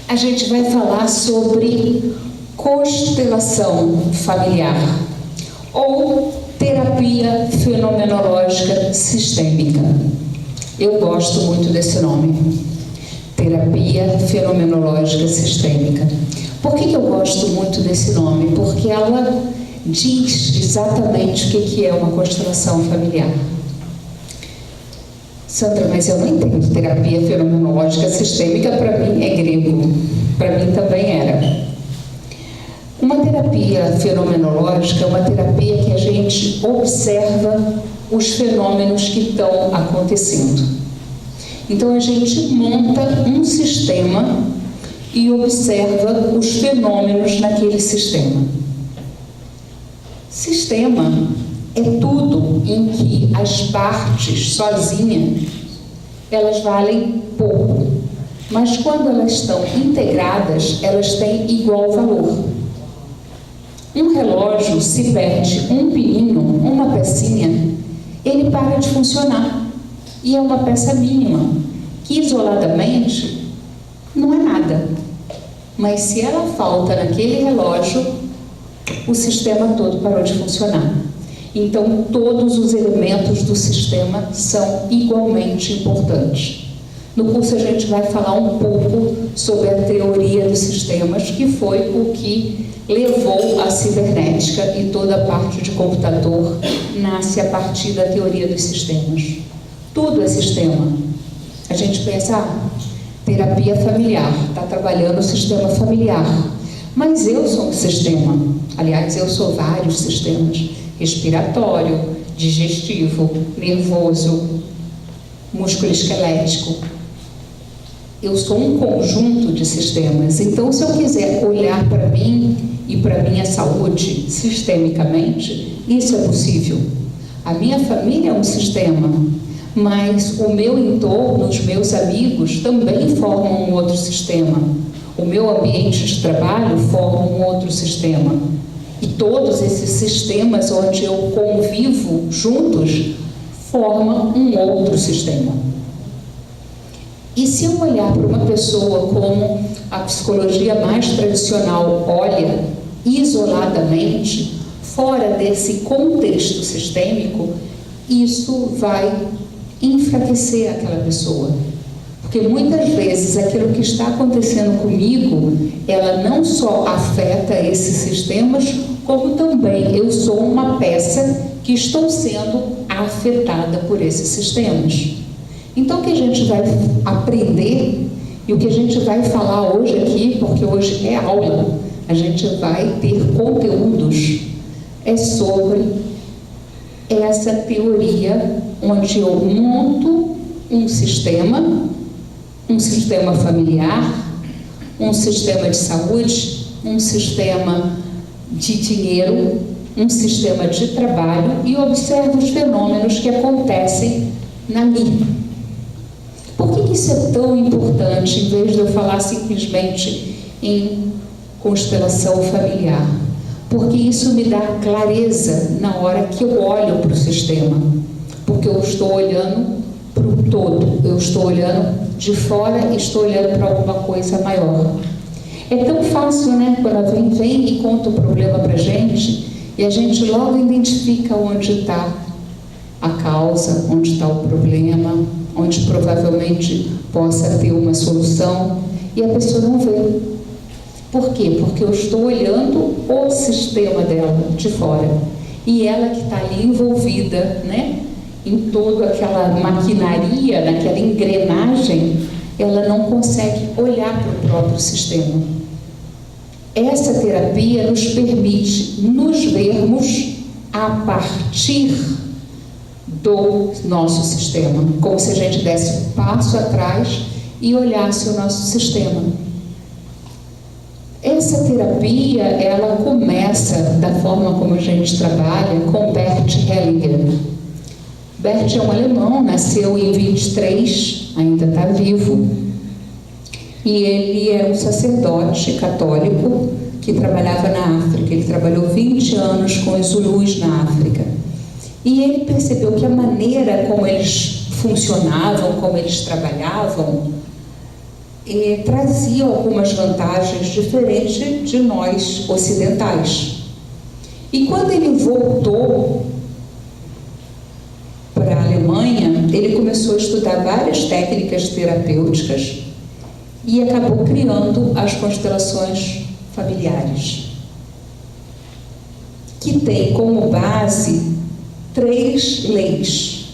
A gente vai falar sobre constelação familiar ou terapia fenomenológica sistêmica. Eu gosto muito desse nome, terapia fenomenológica sistêmica. Por que eu gosto muito desse nome? Porque ela diz exatamente o que é uma constelação familiar. Sandra, mas eu não entendo terapia fenomenológica sistêmica, para mim é grego, para mim também era. Uma terapia fenomenológica é uma terapia que a gente observa os fenômenos que estão acontecendo. Então a gente monta um sistema e observa os fenômenos naquele sistema. Sistema é tudo em que as partes sozinhas, elas valem pouco, mas quando elas estão integradas, elas têm igual valor. Um relógio, se perde um pininho, uma pecinha, ele para de funcionar. E é uma peça mínima, que isoladamente não é nada. Mas se ela falta naquele relógio, o sistema todo parou de funcionar. Então, todos os elementos do sistema são igualmente importantes. No curso a gente vai falar um pouco sobre a teoria dos sistemas, que foi o que levou a cibernética, e toda a parte de computador nasce a partir da teoria dos sistemas. Tudo é sistema. A gente pensa, terapia familiar, está trabalhando o sistema familiar. Mas eu sou um sistema. Aliás, eu sou vários sistemas. Respiratório, digestivo, nervoso, músculo-esquelético. Eu sou um conjunto de sistemas. Então, se eu quiser olhar para mim e para minha saúde sistemicamente, isso é possível. A minha família é um sistema, mas o meu entorno, os meus amigos também formam um outro sistema. O meu ambiente de trabalho forma um outro sistema. E todos esses sistemas onde eu convivo juntos formam um outro sistema. E se eu olhar para uma pessoa como a psicologia mais tradicional olha, isoladamente, fora desse contexto sistêmico, isso vai enfraquecer aquela pessoa. Porque muitas vezes aquilo que está acontecendo comigo, ela não só afeta esses sistemas, como também eu sou uma peça que estou sendo afetada por esses sistemas. Então o que a gente vai aprender e o que a gente vai falar hoje aqui, porque hoje é aula, a gente vai ter conteúdos, é sobre essa teoria onde eu monto um sistema familiar, um sistema de saúde, um sistema de dinheiro, um sistema de trabalho e observo os fenômenos que acontecem ali. Por que isso é tão importante, em vez de eu falar simplesmente em constelação familiar? Porque isso me dá clareza na hora que eu olho para o sistema. Porque eu estou olhando para o todo, eu estou olhando de fora e estou olhando para alguma coisa maior. É tão fácil, né? Quando alguém vem e conta o problema para a gente, e a gente logo identifica onde está a causa, onde está o problema, onde provavelmente possa ter uma solução, e a pessoa não vê. Por quê? Porque eu estou olhando o sistema dela de fora, e ela que está ali envolvida, né, em toda aquela maquinaria, naquela engrenagem, ela não consegue olhar para o próprio sistema. Essa terapia nos permite nos vermos a partir do nosso sistema, como se a gente desse um passo atrás e olhasse o nosso sistema. Essa terapia, ela começa da forma como a gente trabalha com Bert Hellinger. Bert é um alemão, nasceu em 23, ainda está vivo, e ele era um sacerdote católico que trabalhava na África. Ele trabalhou 20 anos com os Zulus na África. E ele percebeu que a maneira como eles funcionavam, como eles trabalhavam, trazia algumas vantagens diferentes de nós ocidentais. E quando ele voltou para a Alemanha, ele começou a estudar várias técnicas terapêuticas e acabou criando as constelações familiares, que tem como base 3 leis.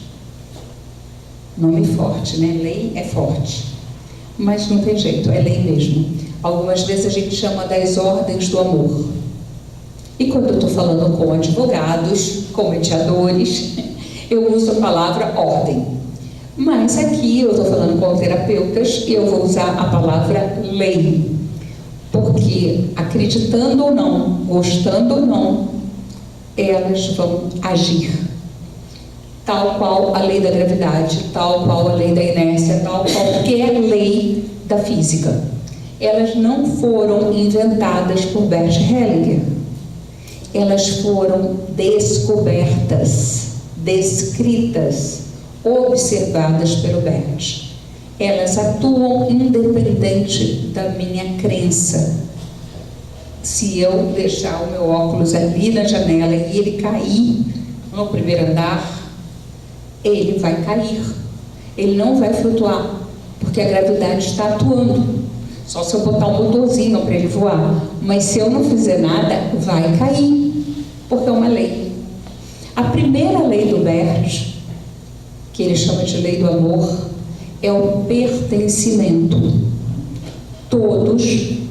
Nome forte, né? Lei é forte, mas não tem jeito, é lei mesmo. Algumas vezes a gente chama das ordens do amor. E quando eu estou falando com advogados, com mediadores, eu uso a palavra ordem. Mas aqui eu estou falando com terapeutas e eu vou usar a palavra lei. Porque, acreditando ou não, gostando ou não, elas vão agir. Tal qual a lei da gravidade, tal qual a lei da inércia, tal qualquer lei da física. Elas não foram inventadas por Bert Hellinger. Elas foram descobertas, descritas, observadas pelo Bert. Elas atuam independente da minha crença. Se eu deixar o meu óculos ali na janela e ele cair no primeiro andar, ele vai cair. Ele não vai flutuar, porque a gravidade está atuando. Só se eu botar um motorzinho para ele voar. Mas se eu não fizer nada, vai cair, porque é uma lei. A primeira lei do Bert, que ele chama de lei do amor, é o pertencimento. Todos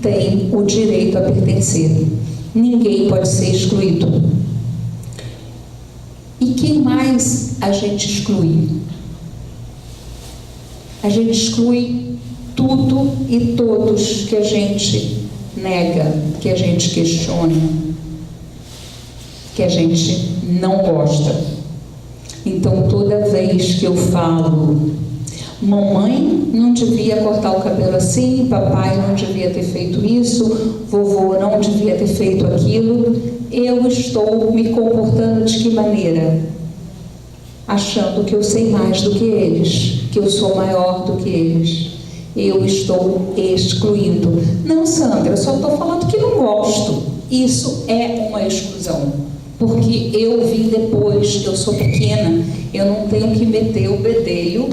têm o direito a pertencer. Ninguém pode ser excluído. E quem mais a gente exclui? A gente exclui tudo e todos que a gente nega, que a gente questiona, que a gente não gosta. Então, toda vez que eu falo, mamãe não devia cortar o cabelo assim, papai não devia ter feito isso, vovô não devia ter feito aquilo, eu estou me comportando de que maneira? Achando que eu sei mais do que eles, que eu sou maior do que eles. Eu estou excluindo. Não, Sandra, eu só estou falando que não gosto. Isso é uma exclusão. Porque eu vim depois, eu sou pequena, eu não tenho que meter o bedelho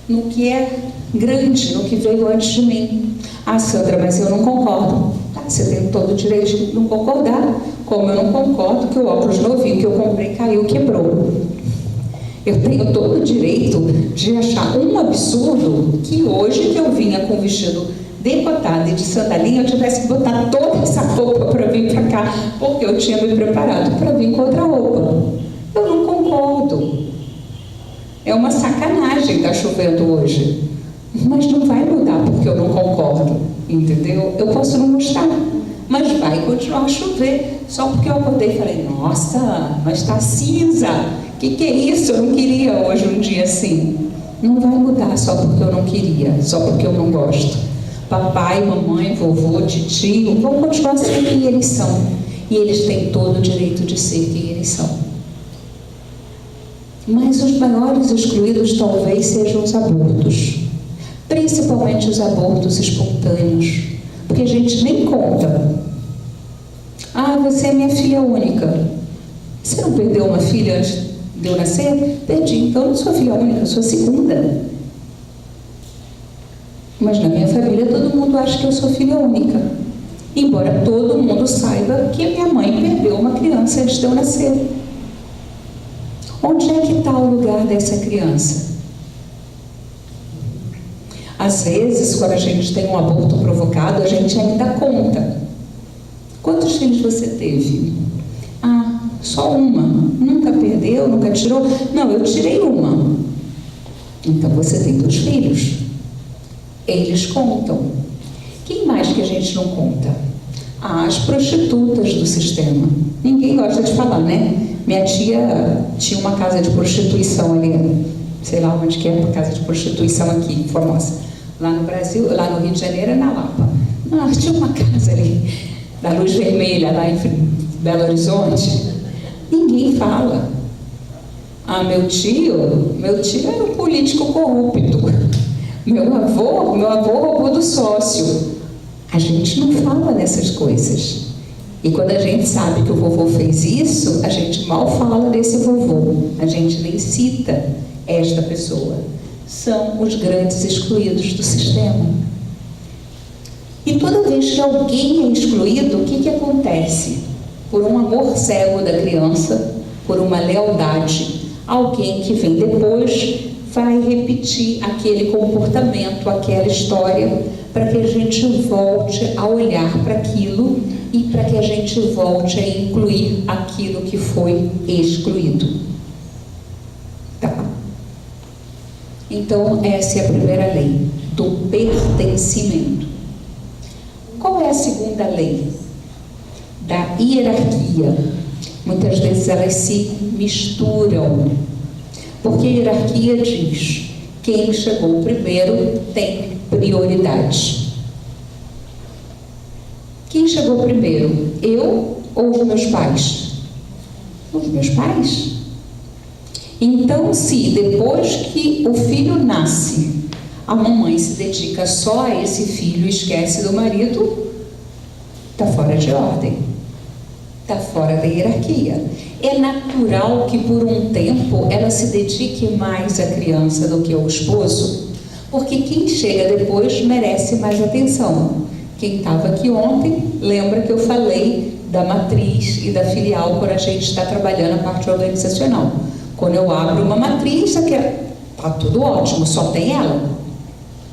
no que é grande, no que veio antes de mim. Ah, Sandra, mas eu não concordo. Tá, você tem todo o direito de não concordar, como eu não concordo que o óculos novinho que eu comprei caiu, quebrou. Eu tenho todo o direito de achar um absurdo que hoje que eu vinha com vestido decotado e de sandalinha, eu tivesse que botar toda essa roupa para vir para cá, porque eu tinha me preparado para vir com outra roupa. Eu não concordo. É uma sacanagem estar chovendo hoje. Mas não vai mudar porque eu não concordo, entendeu? Eu posso não gostar, mas vai continuar a chover. Só porque eu acordei e falei, nossa, mas está cinza. Que é isso? Eu não queria hoje um dia assim. Não vai mudar só porque eu não queria, só porque eu não gosto. Papai, mamãe, vovô, titio vão continuar sendo quem eles são. E eles têm todo o direito de ser quem eles são. Mas os maiores excluídos talvez sejam os abortos. Principalmente os abortos espontâneos. Porque a gente nem conta. Ah, você é minha filha única. Você não perdeu uma filha antes de eu nascer? Perdi. Então eu não sou filha única, eu sou a segunda. Mas na minha família todo mundo acha que eu sou filha única. Embora todo mundo saiba que a minha mãe perdeu uma criança antes de eu nascer. Onde é que está o lugar dessa criança? Às vezes, quando a gente tem um aborto provocado, a gente ainda conta. Quantos filhos você teve? Ah, só uma. Nunca perdeu, nunca tirou? Não, eu tirei uma. Então você tem 2 filhos. Eles contam. Quem mais que a gente não conta? Ah, as prostitutas do sistema. Ninguém gosta de falar, né? Minha tia tinha uma casa de prostituição ali, sei lá onde que é a casa de prostituição aqui, Formosa. Lá no Brasil, lá no Rio de Janeiro é na Lapa. Ah, tinha uma casa ali, da Luz Vermelha, lá em Belo Horizonte. Ninguém fala. Ah, meu tio era um político corrupto. Meu avô roubou do sócio. A gente não fala nessas coisas. E quando a gente sabe que o vovô fez isso, a gente mal fala desse vovô. A gente nem cita esta pessoa. São os grandes excluídos do sistema. E toda vez que alguém é excluído, o que acontece? Por um amor cego da criança, por uma lealdade, alguém que vem depois vai repetir aquele comportamento, aquela história, para que a gente volte a olhar para aquilo e para que a gente volte a incluir aquilo que foi excluído. Tá? Então, essa é a primeira lei, do pertencimento. Qual é a segunda lei? Da hierarquia. Muitas vezes elas se misturam, porque a hierarquia diz: quem chegou primeiro tem prioridade. Quem chegou primeiro? Eu ou os meus pais? Os meus pais. Então, se depois que o filho nasce, a mamãe se dedica só a esse filho e esquece do marido, está fora de ordem, está fora da hierarquia. É natural que por um tempo ela se dedique mais à criança do que ao esposo, porque quem chega depois merece mais atenção. Quem estava aqui ontem, lembra que eu falei da matriz e da filial quando a gente está trabalhando a parte organizacional. Quando eu abro uma matriz, está tudo ótimo, só tem ela.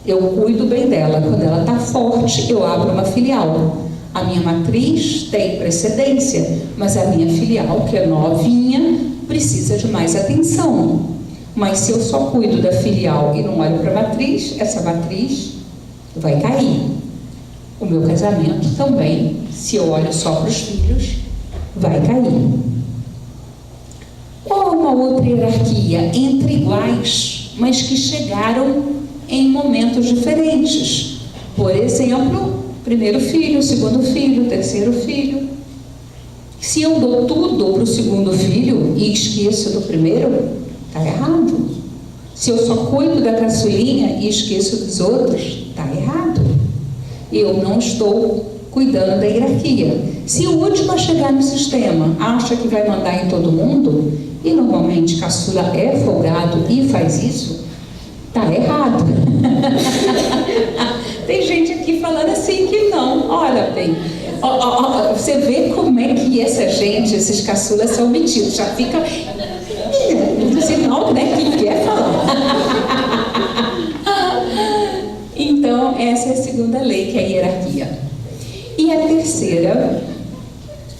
Eu cuido bem dela. Quando ela está forte, eu abro uma filial. A minha matriz tem precedência, mas a minha filial, que é novinha, precisa de mais atenção. Mas se eu só cuido da filial e não olho para a matriz, essa matriz vai cair. O meu casamento também, se eu olho só para os filhos, vai cair. Qual uma outra hierarquia? Entre iguais, mas que chegaram em momentos diferentes. Por exemplo, primeiro filho, segundo filho, terceiro filho. Se eu dou tudo para o segundo filho e esqueço do primeiro, está errado. Se eu só cuido da caçulinha e esqueço dos outros, está errado. Eu não estou cuidando da hierarquia. Se o último a chegar no sistema acha que vai mandar em todo mundo, e normalmente caçula é folgado e faz isso, está errado. Tem gente aqui falando assim que não. Olha bem, você vê como é que essa gente, esses caçulas são metidos. Já fica sinal, né, que quer falar. Então, essa é a segunda lei, que é a hierarquia. E a terceira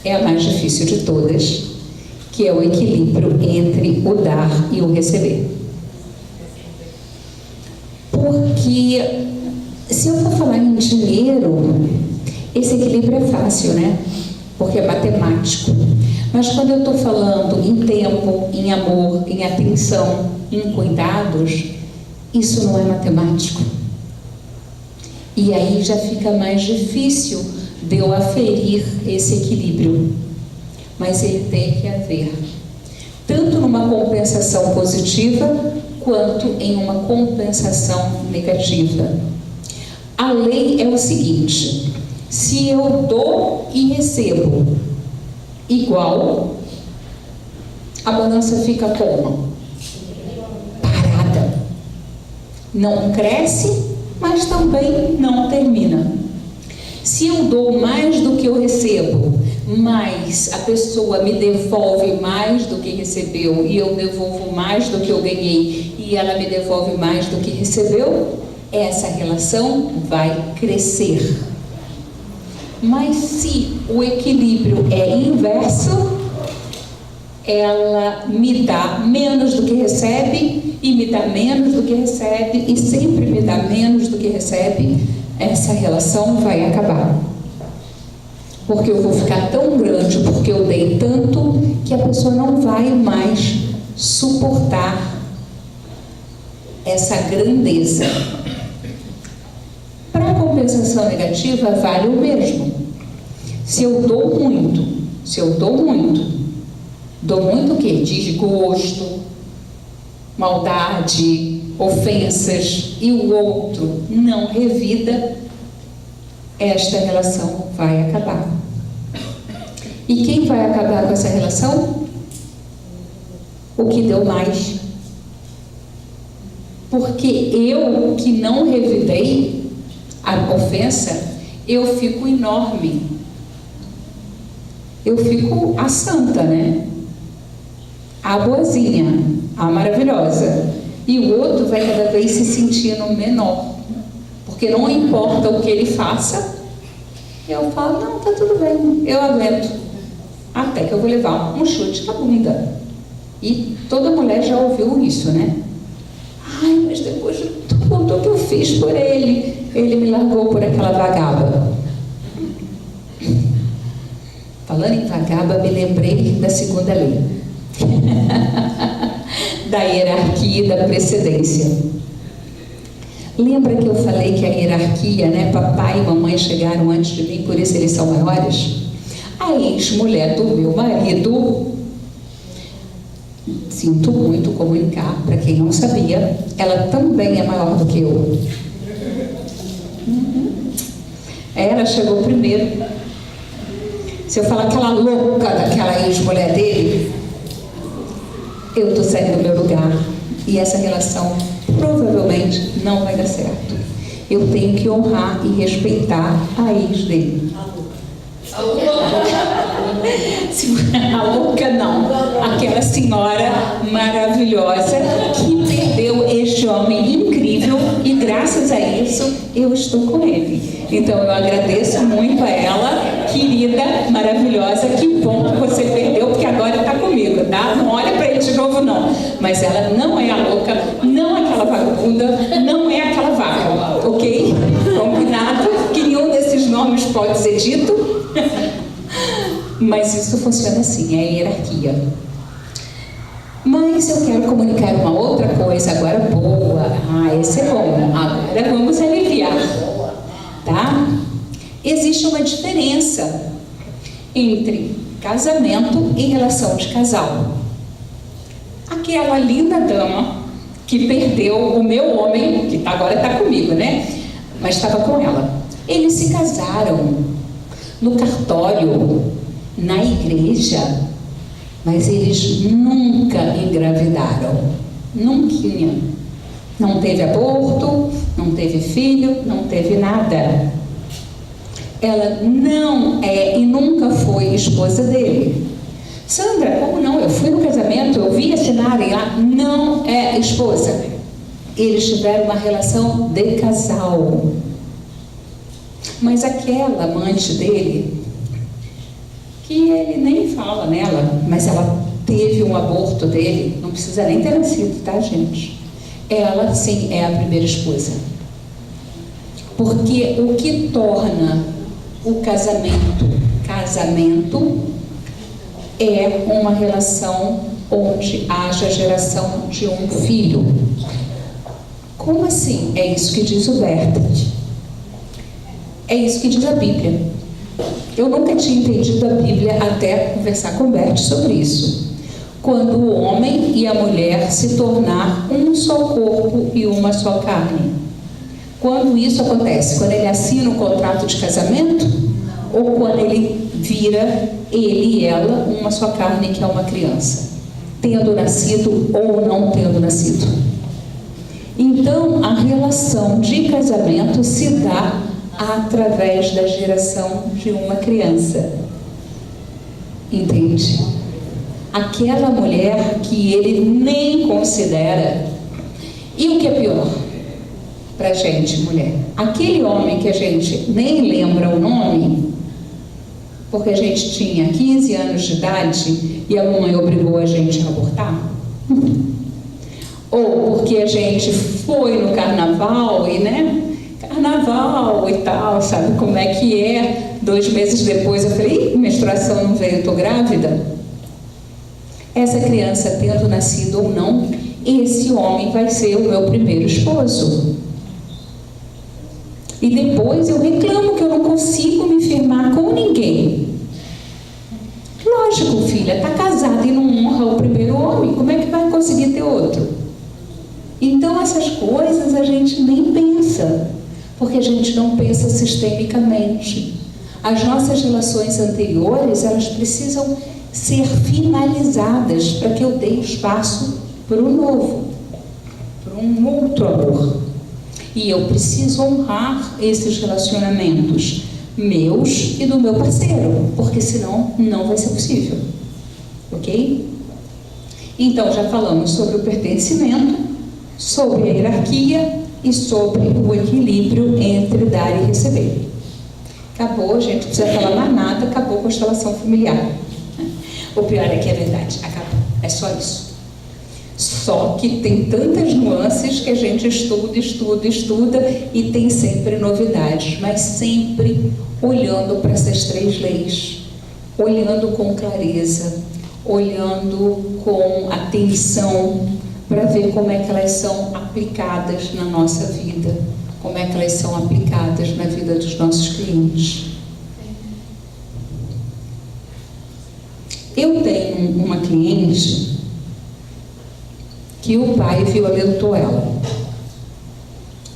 é a mais difícil de todas, que é o equilíbrio entre o dar e o receber. Porque se eu for falar em dinheiro, esse equilíbrio é fácil, né? Porque é matemático. Mas quando eu estou falando em tempo, em amor, em atenção, em cuidados, isso não é matemático. E aí já fica mais difícil de eu aferir esse equilíbrio. Mas ele tem que haver, tanto numa compensação positiva, quanto em uma compensação negativa. A lei é o seguinte: se eu dou e recebo igual, a balança fica como? Parada. Não cresce, mas também não termina. Se eu dou mais do que eu recebo, mas a pessoa me devolve mais do que recebeu, e eu devolvo mais do que eu ganhei, e ela me devolve mais do que recebeu, essa relação vai crescer. Mas se o equilíbrio é inverso, ela me dá menos do que recebe, e me dá menos do que recebe, e sempre me dá menos do que recebe, essa relação vai acabar. Porque eu vou ficar tão grande, porque eu dei tanto, que a pessoa não vai mais suportar essa grandeza. Para a compensação negativa, vale o mesmo. Se eu dou muito, dou muito o quê? Desgosto, maldade, ofensas e o outro não revida, esta relação vai acabar. E quem vai acabar com essa relação? O que deu mais. Porque eu que não revidei a ofensa, eu fico enorme. Eu fico a santa, né? A boazinha, a maravilhosa. E o outro vai cada vez se sentindo menor. Porque não importa o que ele faça, eu falo, não, tá tudo bem, eu aguento. Até que eu vou levar um chute na bunda. E toda mulher já ouviu isso, né? Ai, mas depois de tudo que eu fiz por ele, ele me largou por aquela vagaba. Falando em vagaba, me lembrei da segunda lei. Da hierarquia e da precedência. Lembra que eu falei que a hierarquia, né? Papai e mamãe chegaram antes de mim, por isso eles são maiores? A ex-mulher do meu marido, sinto muito comunicar, para quem não sabia, ela também é maior do que eu. Ela chegou primeiro. Se eu falar aquela louca daquela ex-mulher dele, eu estou saindo do meu lugar. E essa relação provavelmente não vai dar certo. Eu tenho que honrar e respeitar a ex dele. A louca não, aquela senhora maravilhosa que perdeu este homem incrível e graças a isso eu estou com ele. Então eu agradeço muito a ela, querida, maravilhosa, que bom que você perdeu, porque agora está comigo, tá? Não olha para ele de novo não, mas ela não é a louca, não é aquela vagabunda, não é aquela vaca, ok? Combinado que nenhum desses nomes pode ser dito. Mas isso funciona assim, é a hierarquia. Mas eu quero comunicar uma outra coisa agora boa. Esse é bom. Agora vamos aliviar. Tá? Existe uma diferença entre casamento e relação de casal. Aquela linda dama que perdeu o meu homem, que agora está comigo, né? Mas estava com ela. Eles se casaram no cartório, na igreja, mas eles nunca engravidaram. Nunca. Não teve aborto, não teve filho, não teve nada. Ela não é e nunca foi esposa dele. Sandra, como não? Eu fui no casamento, eu vi assinarem lá. Não é esposa. Eles tiveram uma relação de casal. Mas aquela amante dele, que ele nem fala nela, mas ela teve um aborto dele, não precisa nem ter nascido, tá, gente? Ela, sim, é a primeira esposa. Porque o que torna o casamento é uma relação onde haja geração de um filho. Como assim? É isso que diz o Bertolt. É isso que diz a Bíblia. Eu nunca tinha entendido a Bíblia até conversar com o Bert sobre isso. Quando o homem e a mulher se tornar um só corpo e uma só carne. Quando isso acontece? Quando ele assina um contrato de casamento? Ou quando ele vira, ele e ela, uma só carne, que é uma criança? Tendo nascido ou não tendo nascido. Então, a relação de casamento se dá através da geração de uma criança. Entende? Aquela mulher que ele nem considera. E o que é pior pra gente, mulher? Aquele homem que a gente nem lembra o nome, porque a gente tinha 15 anos de idade e a mamãe obrigou a gente a abortar. Ou porque a gente foi no carnaval e, né? Carnaval e tal, sabe como é que é? 2 meses depois eu falei, menstruação não veio, eu tô grávida. Essa criança tendo nascido ou não, esse homem vai ser o meu primeiro esposo. E depois eu reclamo que eu não consigo me firmar com ninguém. Lógico, filha, tá casada e não honra o primeiro homem, como é que vai conseguir ter outro? Então essas coisas a gente nem pensa, porque a gente não pensa sistemicamente. As nossas relações anteriores, elas precisam ser finalizadas para que eu dê espaço para o novo, para um outro amor. E eu preciso honrar esses relacionamentos meus e do meu parceiro, porque senão não vai ser possível. Ok? Então, já falamos sobre o pertencimento, sobre a hierarquia e sobre o equilíbrio entre dar e receber. Acabou, gente, não precisa falar mais nada, acabou a constelação familiar. O pior é que é verdade, acabou, é só isso. Só que tem tantas nuances que a gente estuda e tem sempre novidades, mas sempre olhando para essas 3 leis, olhando com clareza, olhando com atenção para ver como é que elas são aplicadas na nossa vida, como é que elas são aplicadas na vida dos nossos clientes. Eu tenho uma cliente que o pai violentou ela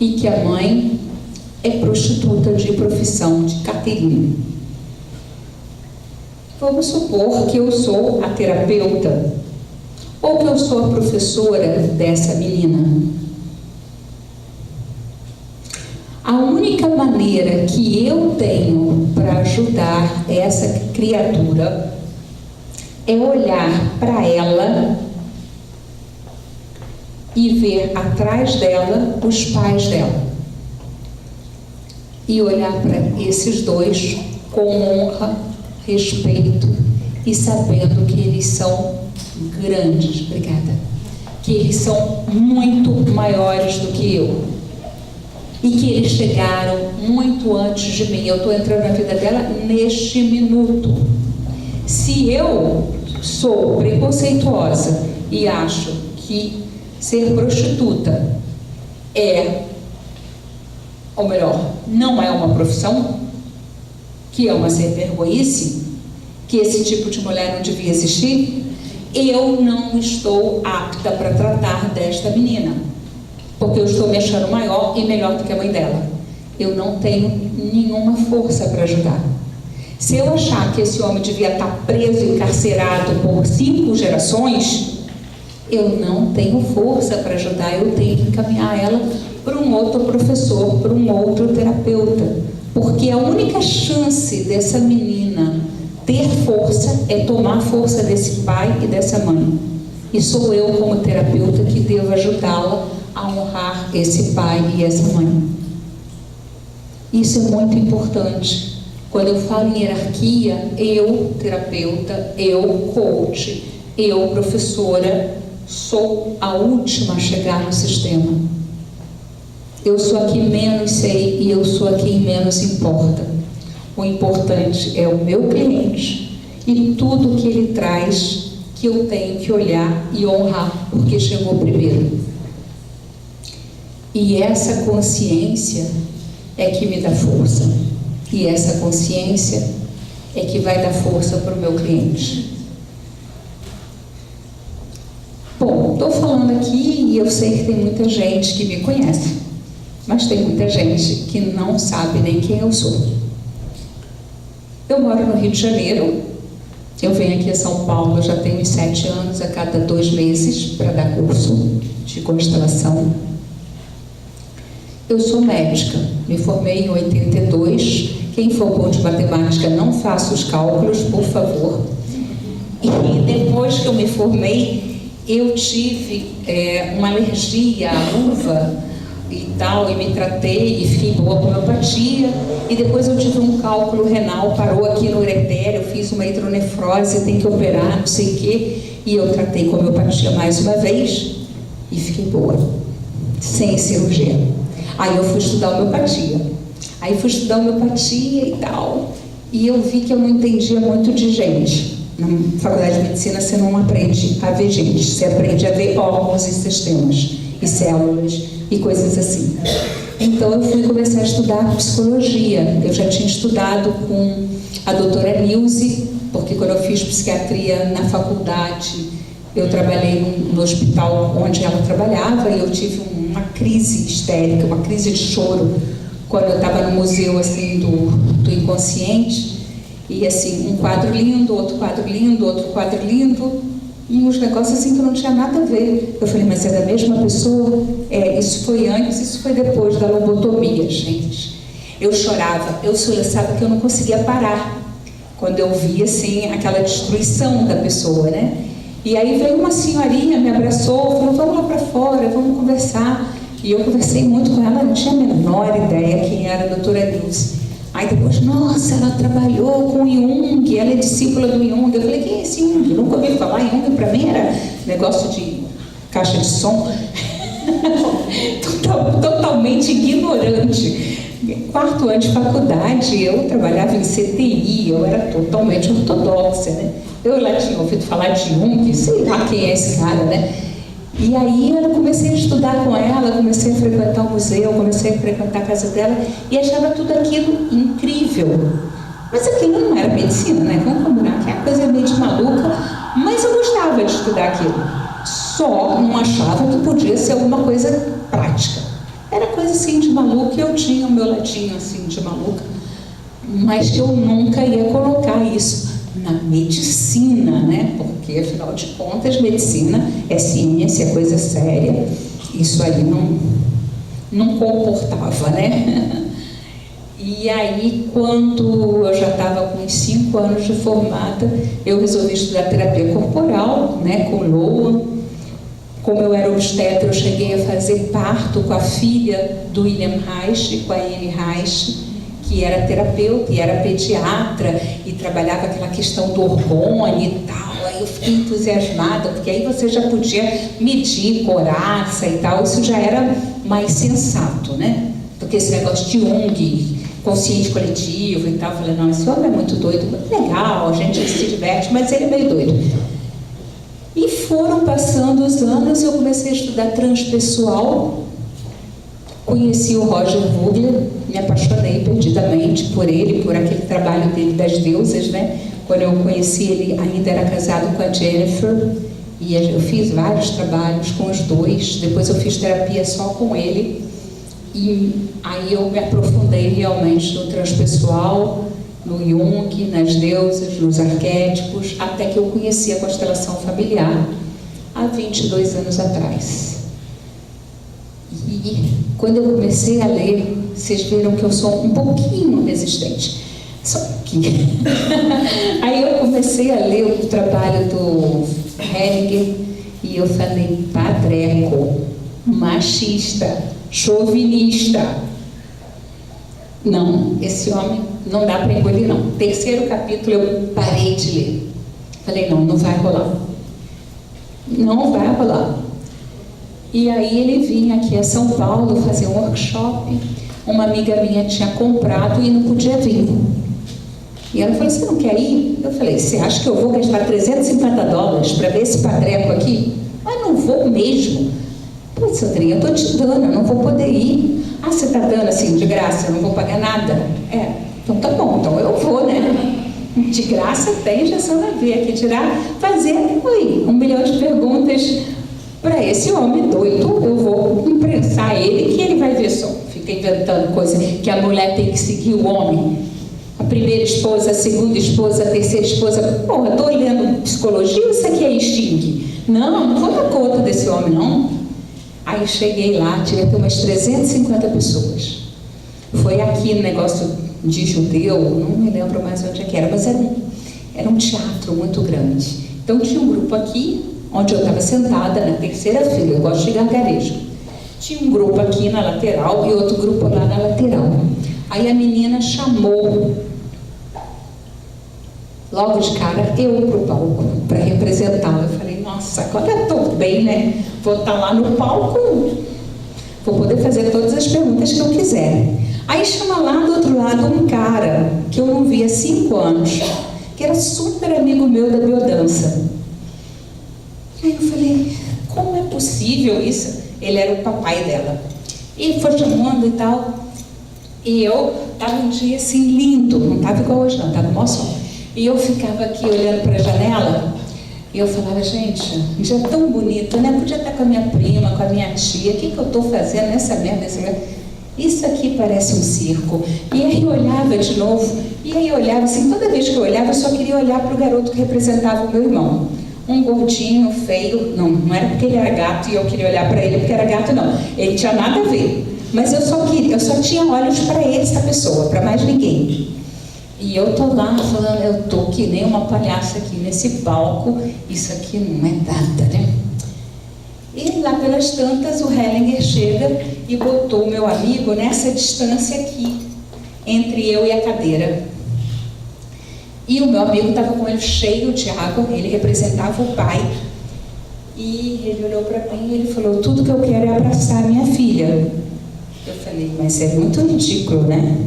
e que a mãe é prostituta de profissão, de carteirinha. Vamos supor que eu sou a terapeuta ou que eu sou a professora dessa menina. A única maneira que eu tenho para ajudar essa criatura é olhar para ela e ver atrás dela os pais dela. E olhar para esses dois com honra, respeito e sabendo que eles são grandes, obrigada, que eles são muito maiores do que eu e que eles chegaram muito antes de mim. Eu estou entrando na vida dela neste minuto. Se eu sou preconceituosa e acho que ser prostituta ou melhor, não é uma profissão, que é uma sem-vergonhice, que esse tipo de mulher não devia existir, eu não estou apta para tratar desta menina, porque eu estou me achando maior e melhor do que a mãe dela. Eu não tenho nenhuma força para ajudar. Se eu achar que esse homem devia estar preso, encarcerado por 5 gerações, eu não tenho força para ajudar, eu tenho que encaminhar ela para um outro professor, para um outro terapeuta, porque a única chance dessa menina ter força é tomar força desse pai e dessa mãe. E sou eu, como terapeuta, que devo ajudá-la a honrar esse pai e essa mãe. Isso é muito importante. Quando eu falo em hierarquia, eu, terapeuta, eu, coach, eu, professora, sou a última a chegar no sistema. Eu sou a que menos sei e eu sou a que menos importa. O importante é o meu cliente e tudo que ele traz, que eu tenho que olhar e honrar, porque chegou primeiro. E essa consciência é que me dá força. E essa consciência é que vai dar força para o meu cliente. Bom, estou falando aqui e eu sei que tem muita gente que me conhece, mas tem muita gente que não sabe nem quem eu sou. Eu moro no Rio de Janeiro, eu venho aqui a São Paulo já tenho uns 7 anos, a cada 2 meses, para dar curso de constelação. Eu sou médica, me formei em 82, quem for bom de matemática não faça os cálculos, por favor. E depois que eu me formei, eu tive uma alergia à uva e tal, e me tratei e fiquei boa com homeopatia, e depois eu tive um cálculo renal, parou aqui no uretério, eu fiz uma hidronefrose, tem que operar, não sei o quê, e eu tratei com homeopatia mais uma vez e fiquei boa, sem cirurgia. Aí eu fui estudar homeopatia, e tal, e eu vi que eu não entendia muito de gente. Na faculdade de medicina você não aprende a ver gente, você aprende a ver órgãos e sistemas, e células, e coisas assim. Então eu fui começar a estudar psicologia. Eu já tinha estudado com a doutora Nilce, porque quando eu fiz psiquiatria na faculdade, Eu trabalhei no hospital onde ela trabalhava e eu tive uma crise histérica, uma crise de choro, quando eu estava no museu, assim, do inconsciente, e, assim, um quadro lindo, outro quadro lindo, e uns negócios, assim, que não tinha nada a ver. Eu falei, mas é da mesma pessoa? Isso foi antes, isso foi depois da lobotomia, gente. Eu chorava, eu soluçava que eu não conseguia parar, quando eu via, assim, aquela destruição da pessoa, né? E aí veio uma senhorinha, me abraçou, falou, vamos lá para fora, vamos conversar. E eu conversei muito com ela, não tinha a menor ideia quem era a doutora Nilce. Aí depois, nossa, ela trabalhou com Jung, ela é discípula do Jung. Eu falei, quem é esse Jung? Eu nunca ouvi falar. Jung para mim era negócio de caixa de som. Totalmente ignorante. 4º ano de faculdade, eu trabalhava em CTI, eu era totalmente ortodoxa, né? Eu lá tinha ouvido falar de Jung, sei lá quem é esse cara, né? E aí eu comecei a estudar com ela, comecei a frequentar o museu, comecei a frequentar a casa dela e achava tudo aquilo incrível. Mas aquilo não era medicina, né? Vamos combinar que é uma coisa meio de maluca, mas eu gostava de estudar aquilo. Só não achava que podia ser alguma coisa prática. Era coisa assim de maluca e eu tinha o meu ladinho assim de maluca, mas que eu nunca ia colocar isso na medicina, né? Porque, afinal de contas, medicina é ciência, é coisa séria. Isso aí não comportava, né? E aí, quando eu já estava com uns 5 anos de formada, eu resolvi estudar terapia corporal, né? Com Loa. Como eu era obstetra, eu cheguei a fazer parto com a filha do William Reich, com a Anne Reich, que era terapeuta e era pediatra e trabalhava aquela questão do hormônio e tal. Aí eu fiquei entusiasmada, porque aí você já podia medir coraça e tal, isso já era mais sensato, né? Porque esse negócio de Jung, consciente coletivo e tal, eu falei, não, esse homem é muito doido, muito legal, a gente se diverte, mas ele é meio doido. E foram passando os anos, eu comecei a estudar transpessoal, conheci o Roger Vogler, me apaixonei perdidamente por ele, por aquele trabalho dele das deusas, né? Quando eu conheci ele, ainda era casado com a Jennifer, e eu fiz vários trabalhos com os dois, depois eu fiz terapia só com ele, e aí eu me aprofundei realmente no transpessoal, no Jung, nas deusas, nos arquétipos, até que eu conheci a constelação familiar há 22 anos atrás. E quando eu comecei a ler, vocês viram que eu sou um pouquinho resistente. Só um pouquinho. Aí eu comecei a ler o trabalho do Hellinger e eu falei, padreco, machista, chauvinista. Não, esse homem não dá para engolir, não. 3º capítulo eu parei de ler. Falei, não vai rolar. Não vai rolar. E aí ele vinha aqui a São Paulo fazer um workshop. Uma amiga minha tinha comprado e não podia vir. E ela falou, você não quer ir? Eu falei, você acha que eu vou gastar $350 para ver esse padreco aqui? Mas não vou mesmo. Pô, Sandrinha, eu estou te dando, eu não vou poder ir. Ah, você está dando assim, de graça, eu não vou pagar nada? Então tá bom, então eu vou, né? De graça tem injeção na veia, que dirá fazer, 1 milhão de perguntas para esse homem doido, eu vou imprensar ele, que ele vai ver só. Fica inventando coisa que a mulher tem que seguir o homem. A primeira esposa, a segunda esposa, a terceira esposa. Porra, estou lendo psicologia ou isso aqui é Sting? Não vou dar conta desse homem, não. Aí eu cheguei lá, tive umas 350 pessoas. Foi aqui no negócio de judeu, não me lembro mais onde é que era, mas era um teatro muito grande. Então tinha um grupo aqui, onde eu estava sentada na 3ª fila, eu gosto de gargarejo. Tinha um grupo aqui na lateral e outro grupo lá na lateral. Aí a menina chamou, logo de cara, eu para o palco, para representá-la. Eu falei, nossa, agora eu estou bem, né? Vou estar lá no palco, vou poder fazer todas as perguntas que eu quiser. Aí chama lá do outro lado um cara que eu não via há 5 anos, que era super amigo meu da biodança. Aí eu falei, como é possível isso? Ele era o papai dela. E foi chamando e tal. E eu estava um dia assim lindo, não estava igual hoje não, estava mó sol. E eu ficava aqui olhando para a janela E eu falava, gente, já é tão bonito, né? Podia estar com a minha prima, com a minha tia, o que eu estou fazendo nessa merda? Isso aqui parece um circo. E aí eu olhava de novo, e aí eu olhava assim, toda vez que eu olhava, eu só queria olhar para o garoto que representava o meu irmão. Um gordinho, feio, não era porque ele era gato e eu queria olhar para ele porque era gato, não. Ele tinha nada a ver. Mas eu só tinha olhos para ele, essa pessoa, para mais ninguém. E eu tô lá falando, eu tô que nem uma palhaça aqui nesse palco, isso aqui não é nada, né? E lá pelas tantas o Hellinger chega e botou o meu amigo nessa distância aqui, entre eu e a cadeira. E o meu amigo estava com ele cheio de água, ele representava o pai. E ele olhou para mim e ele falou, tudo que eu quero é abraçar a minha filha. Eu falei, mas é muito ridículo, né?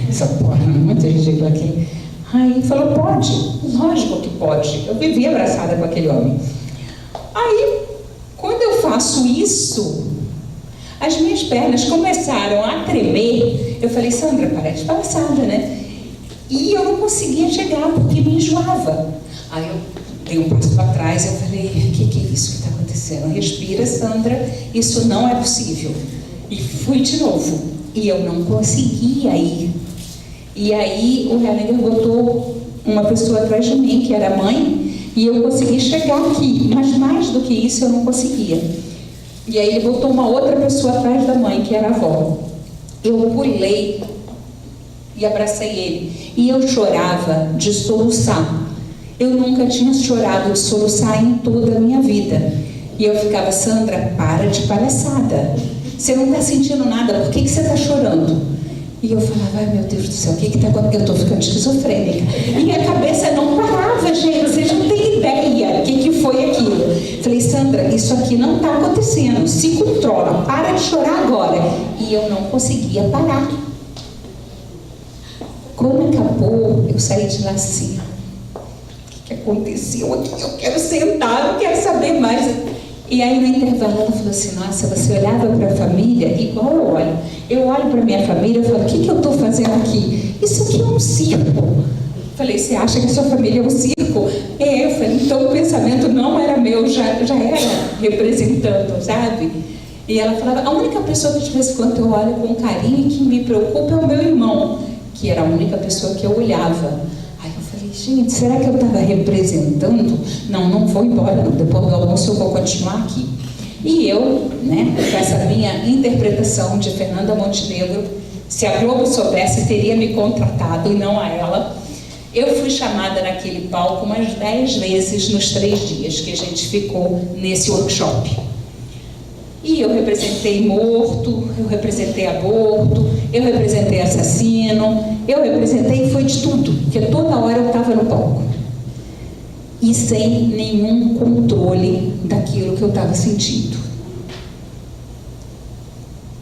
Essa porra é muito ridícula aqui. Aí ele falou, pode, lógico que pode. Eu vivi abraçada com aquele homem. Aí, quando eu faço isso, as minhas pernas começaram a tremer. Eu falei, Sandra, para de palhaçada, né? E eu não conseguia chegar porque me enjoava. Aí eu dei um passo para trás e eu falei, o que é isso que está acontecendo? Respira, Sandra, isso não é possível. E fui de novo. E eu não conseguia ir. E aí o Hellinger botou uma pessoa atrás de mim, que era a mãe, e eu consegui chegar aqui. Mas mais do que isso eu não conseguia. E aí ele botou uma outra pessoa atrás da mãe, que era a avó. Eu pulei e abracei ele. E eu chorava de soluçar. Eu nunca tinha chorado de soluçar em toda a minha vida. E eu ficava, Sandra, para de palhaçada. Você não está sentindo nada, por que você está chorando? E eu falava, ai meu Deus do céu, o que está acontecendo? Eu estou ficando esquizofrênica. E minha cabeça não parava, gente, vocês não têm ideia o que foi aquilo. Falei, Sandra, isso aqui não está acontecendo, se controla, para de chorar agora. E eu não conseguia parar. Quando acabou, eu saí de lá assim, o que aconteceu aqui? Eu quero sentar, eu quero saber mais. E aí no intervalo ela falou assim, nossa, você olhava para a família igual eu olho. Eu olho para a minha família e falo, o que eu estou fazendo aqui? Isso aqui é um circo. Falei, você acha que a sua família é um circo? Eu falei, então o pensamento não era meu, já era representando, sabe? E ela falava, a única pessoa que de vez em quando eu olho com carinho e que me preocupa é o meu irmão, que era a única pessoa que eu olhava. Aí eu falei, gente, será que eu estava representando? Não vou embora, não. Depois do almoço eu vou continuar aqui. E eu, né, com essa minha interpretação de Fernanda Montenegro, se a Globo soubesse, teria me contratado e não a ela. Eu fui chamada naquele palco umas 10 vezes nos 3 dias que a gente ficou nesse workshop. E eu representei morto, eu representei aborto, eu representei assassino, eu representei, foi de tudo, porque toda hora eu estava no palco. E sem nenhum controle daquilo que eu estava sentindo.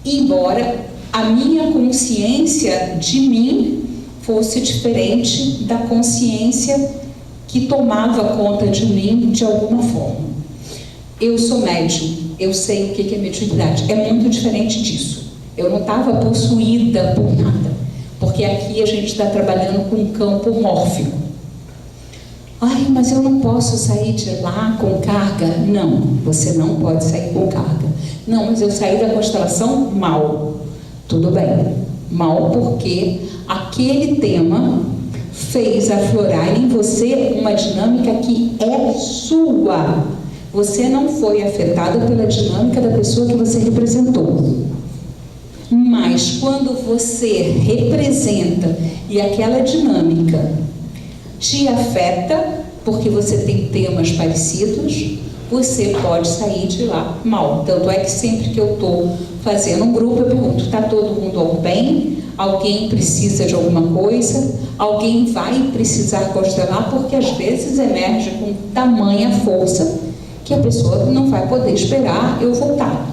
Embora a minha consciência de mim fosse diferente da consciência que tomava conta de mim de alguma forma. Eu sou médium, eu sei o que é mediunidade, é muito diferente disso. Eu não estava possuída por nada, porque aqui a gente está trabalhando com um campo mórfico. Ai, mas eu não posso sair de lá com carga. Não, você não pode sair com carga. Não, mas eu saí da constelação mal. Tudo bem, mal porque aquele tema fez aflorar em você uma dinâmica que é sua. Você não foi afetado pela dinâmica da pessoa que você representou. Mas quando você representa e aquela dinâmica te afeta, porque você tem temas parecidos, você pode sair de lá mal. Tanto é que sempre que eu estou fazendo um grupo, eu pergunto, está todo mundo bem? Alguém precisa de alguma coisa? Alguém vai precisar constelar? Porque às vezes emerge com tamanha força que a pessoa não vai poder esperar eu voltar.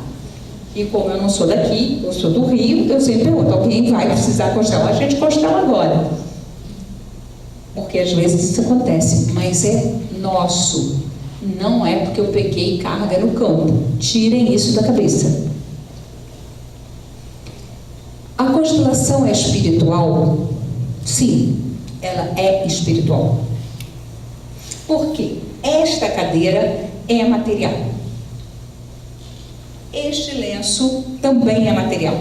E como eu não sou daqui, eu sou do Rio, eu sempre pergunto, alguém vai precisar constelar? A gente constela agora. Porque às vezes isso acontece, mas é nosso. Não é porque eu peguei carga no campo. Tirem isso da cabeça. A constelação é espiritual? Sim, ela é espiritual. Por quê? Esta cadeira é material. Este lenço também é material.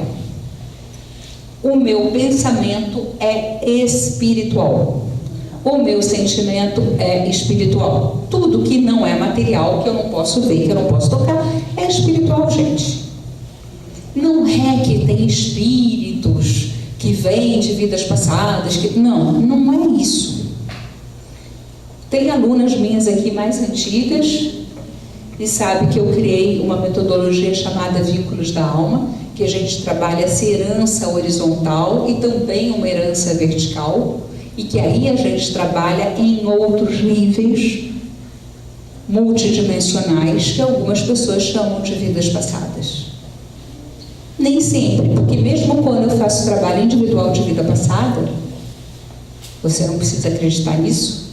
O meu pensamento é espiritual. O meu sentimento é espiritual. Tudo que não é material, que eu não posso ver, que eu não posso tocar, é espiritual, gente. Não é que tem espíritos que vêm de vidas passadas, não é isso. Tem alunas minhas aqui mais antigas e sabe que eu criei uma metodologia chamada Vínculos da Alma, que a gente trabalha essa herança horizontal e também uma herança vertical, e que aí a gente trabalha em outros níveis multidimensionais que algumas pessoas chamam de vidas passadas. Nem sempre, porque mesmo quando eu faço trabalho individual de vida passada, você não precisa acreditar nisso.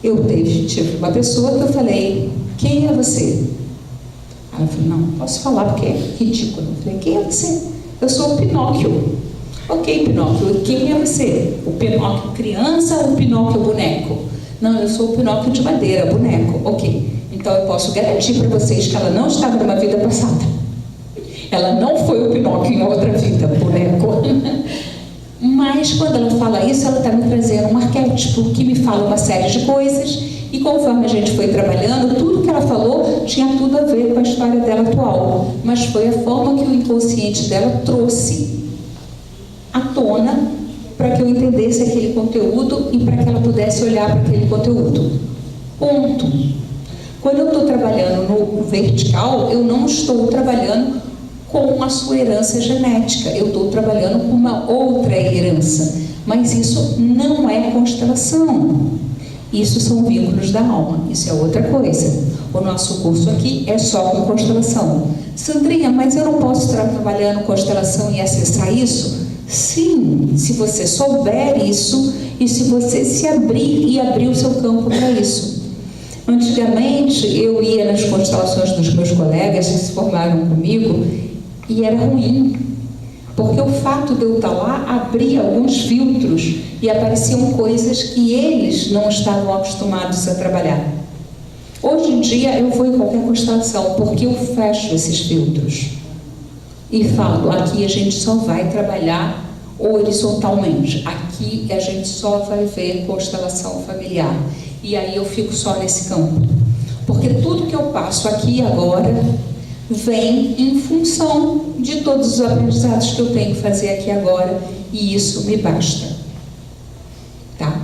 Eu tive uma pessoa que eu falei, quem é você? Ela falou, não posso falar porque é ridículo. Eu falei, quem é você? Eu sou o Pinóquio. Ok, Pinóquio, quem é você? O Pinóquio criança ou o Pinóquio boneco? Não, eu sou o Pinóquio de madeira, boneco. Ok, então eu posso garantir para vocês que ela não estava numa vida passada. Ela não foi o Pinóquio em outra vida, boneco. Mas quando ela fala isso, ela está me trazendo um arquétipo que me fala uma série de coisas, e conforme a gente foi trabalhando, tudo que ela falou tinha tudo a ver com a história dela atual, mas foi a forma que o inconsciente dela trouxe à tona para que eu entendesse aquele conteúdo e para que ela pudesse olhar para aquele conteúdo. Ponto. Quando eu estou trabalhando no vertical, eu não estou trabalhando com a sua herança genética, eu estou trabalhando com uma outra herança, mas isso não é constelação, isso são vínculos da alma, isso é outra coisa. O nosso curso aqui é só com constelação. Sandrinha, mas eu não posso estar trabalhando constelação e acessar isso? Sim, se você souber isso e se você se abrir e abrir o seu campo para isso. Antigamente eu ia nas constelações dos meus colegas que se formaram comigo e era ruim, porque o fato de eu estar lá abria alguns filtros e apareciam coisas que eles não estavam acostumados a trabalhar. Hoje em dia eu vou em qualquer constelação porque eu fecho esses filtros e falo, aqui a gente só vai trabalhar horizontalmente, aqui a gente só vai ver constelação familiar, e aí eu fico só nesse campo, porque tudo que eu passo aqui e agora vem em função de todos os aprendizados que eu tenho que fazer aqui agora, e isso me basta, tá?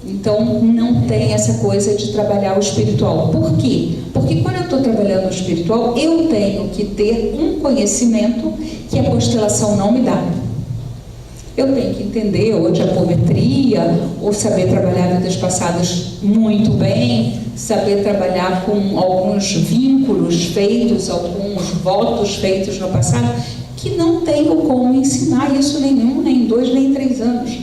Então não tem essa coisa de trabalhar o espiritual. Por quê? Porque quando eu estou trabalhando o espiritual, eu tenho que ter um conhecimento que a constelação não me dá. Eu tenho que entender ou de apometria, ou saber trabalhar vidas passadas muito bem, saber trabalhar com alguns vínculos feitos, alguns votos feitos no passado, que não tenho como ensinar isso nenhum, nem 2, nem 3 anos,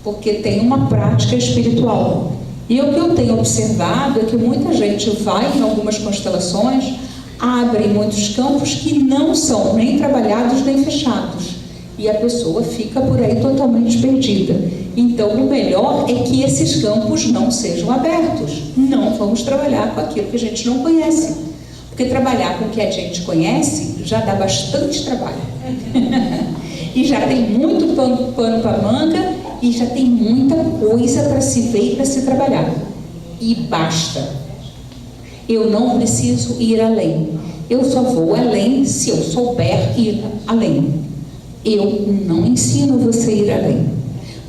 porque tem uma prática espiritual. E o que eu tenho observado é que muita gente vai em algumas constelações, abre muitos campos que não são nem trabalhados nem fechados. E a pessoa fica por aí totalmente perdida. Então, o melhor é que esses campos não sejam abertos. Não vamos trabalhar com aquilo que a gente não conhece. Porque trabalhar com o que a gente conhece já dá bastante trabalho. E já tem muito pano para manga e já tem muita coisa para se ver e para se trabalhar. E basta. Eu não preciso ir além. Eu só vou além se eu souber ir além. Eu não ensino você a ir além,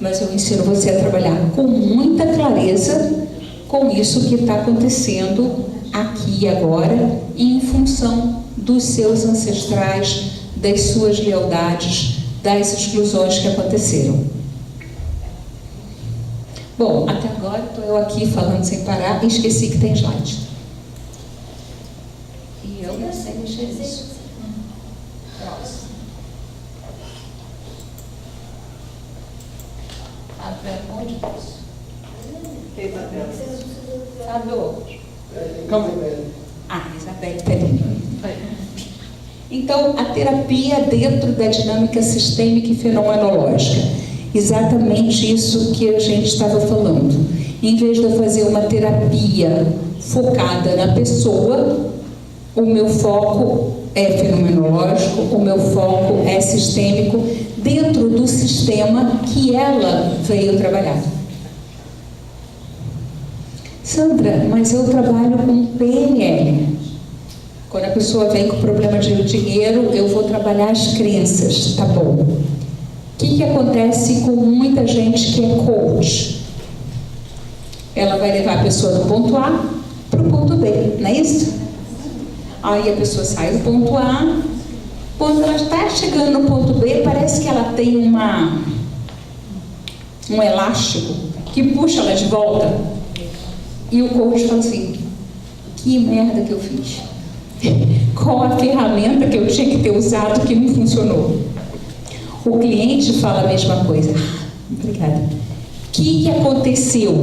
mas eu ensino você a trabalhar com muita clareza com isso que está acontecendo aqui e agora, em função dos seus ancestrais, das suas lealdades, das exclusões que aconteceram. Bom, até agora estou eu aqui falando sem parar e esqueci que tem slide. E eu não sei mexer nisso. Próximo. Onde isso? Sabe o outro? Calma aí. Isabelle Perini. Então, a terapia dentro da dinâmica sistêmica e fenomenológica. Exatamente isso que a gente estava falando. Em vez de eu fazer uma terapia focada na pessoa, o meu foco é fenomenológico, o meu foco é sistêmico, dentro do sistema que ela veio trabalhar. Sandra, mas eu trabalho com PNL. Quando a pessoa vem com problema de dinheiro, eu vou trabalhar as crenças, tá bom. O que acontece com muita gente que é coach? Ela vai levar a pessoa do ponto A para o ponto B, não é isso? Aí a pessoa sai do ponto A, quando ela está chegando no ponto B, parece que ela tem um elástico que puxa ela de volta. E o coach fala assim, que merda que eu fiz? Qual a ferramenta que eu tinha que ter usado que não funcionou? O cliente fala a mesma coisa. Obrigada. O que aconteceu?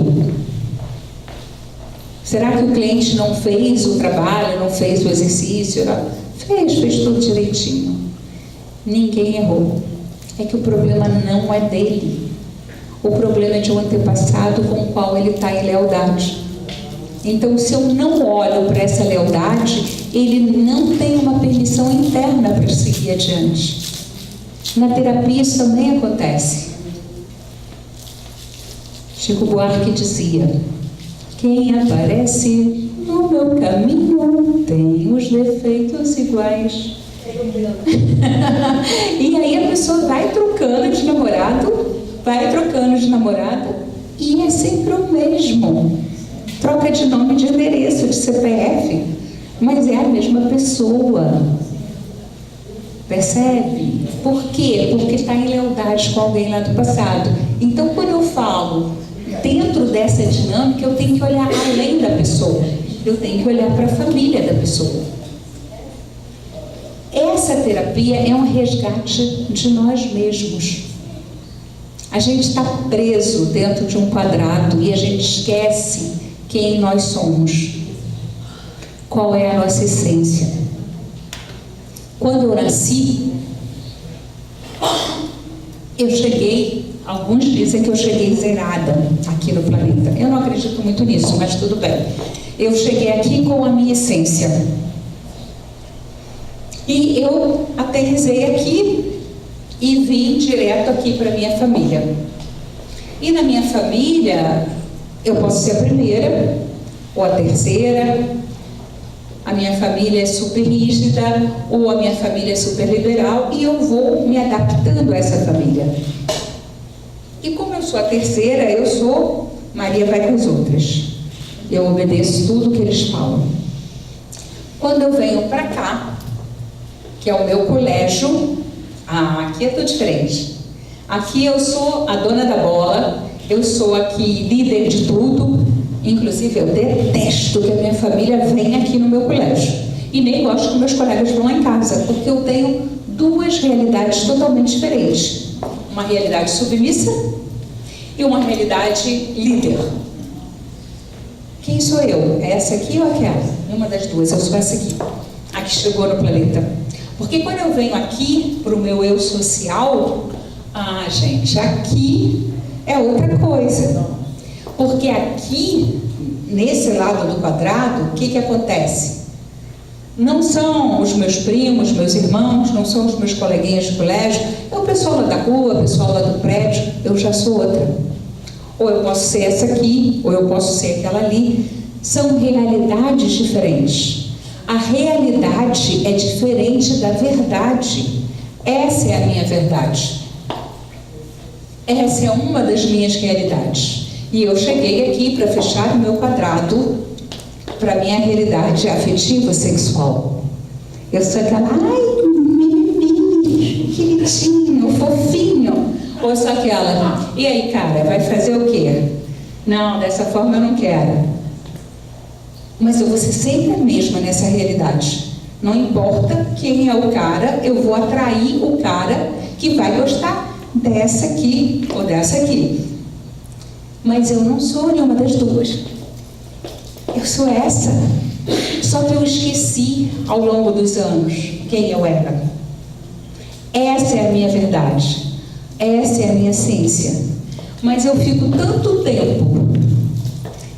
Será que o cliente não fez o trabalho, não fez o exercício? Fez tudo direitinho. Ninguém errou. É que o problema não é dele. O problema é de um antepassado com o qual ele está em lealdade. Então, se eu não olho para essa lealdade, ele não tem uma permissão interna para seguir adiante. Na terapia isso também acontece. Chico Buarque dizia, quem aparece no meu caminho tem os defeitos iguais. E aí a pessoa vai trocando de namorado, e é sempre o mesmo. Troca de nome, de endereço, de CPF, mas é a mesma pessoa. Percebe? Por quê? Porque está em lealdade com alguém lá do passado. Então, quando eu falo dentro dessa dinâmica, eu tenho que olhar além da pessoa. Eu tenho que olhar para a família da pessoa. Essa terapia é um resgate de nós mesmos. A gente está preso dentro de um quadrado e a gente esquece quem nós somos. Qual é a nossa essência? Quando eu nasci, eu cheguei, alguns dizem que eu cheguei zerada aqui no planeta. Eu não acredito muito nisso, mas tudo bem. Eu cheguei aqui com a minha essência. E eu aterrissei aqui e vim direto aqui para minha família. E na minha família, eu posso ser a primeira ou a terceira. A minha família é super rígida ou a minha família é super liberal e eu vou me adaptando a essa família. E como eu sou a terceira, eu sou Maria vai com as outras. Eu obedeço tudo que eles falam. Quando eu venho para cá, que é o meu colégio, aqui é tudo diferente. Aqui eu sou a dona da bola, eu sou aqui líder de tudo. Inclusive eu detesto que a minha família venha aqui no meu colégio. E nem gosto que meus colegas vão lá em casa, porque eu tenho duas realidades totalmente diferentes. Uma realidade submissa e uma realidade líder. Quem sou eu? É essa aqui ou aquela? Uma das duas, eu sou essa aqui. A que chegou no planeta. Porque quando eu venho aqui para o meu eu social, gente, aqui é outra coisa. Porque aqui, nesse lado do quadrado, o que acontece? Não são os meus primos, meus irmãos, não são os meus coleguinhas de colégio, é o pessoal lá da rua, o pessoal lá do prédio, eu já sou outra. Ou eu posso ser essa aqui, ou eu posso ser aquela ali. São realidades diferentes. A realidade é diferente da verdade. Essa é a minha verdade. Essa é uma das minhas realidades. E eu cheguei aqui para fechar o meu quadrado para a minha realidade afetiva sexual. Eu sou aquela, mimimi, queridinho, fofinho. Ou sou aquela, e aí, cara, vai fazer o quê? Não, dessa forma eu não quero. Mas eu vou ser sempre a mesma nessa realidade. Não importa quem é o cara, eu vou atrair o cara que vai gostar dessa aqui ou dessa aqui. Mas eu não sou nenhuma das duas. Eu sou essa. Só que eu esqueci ao longo dos anos quem eu era. Essa é a minha verdade. Essa é a minha essência. Mas eu fico tanto tempo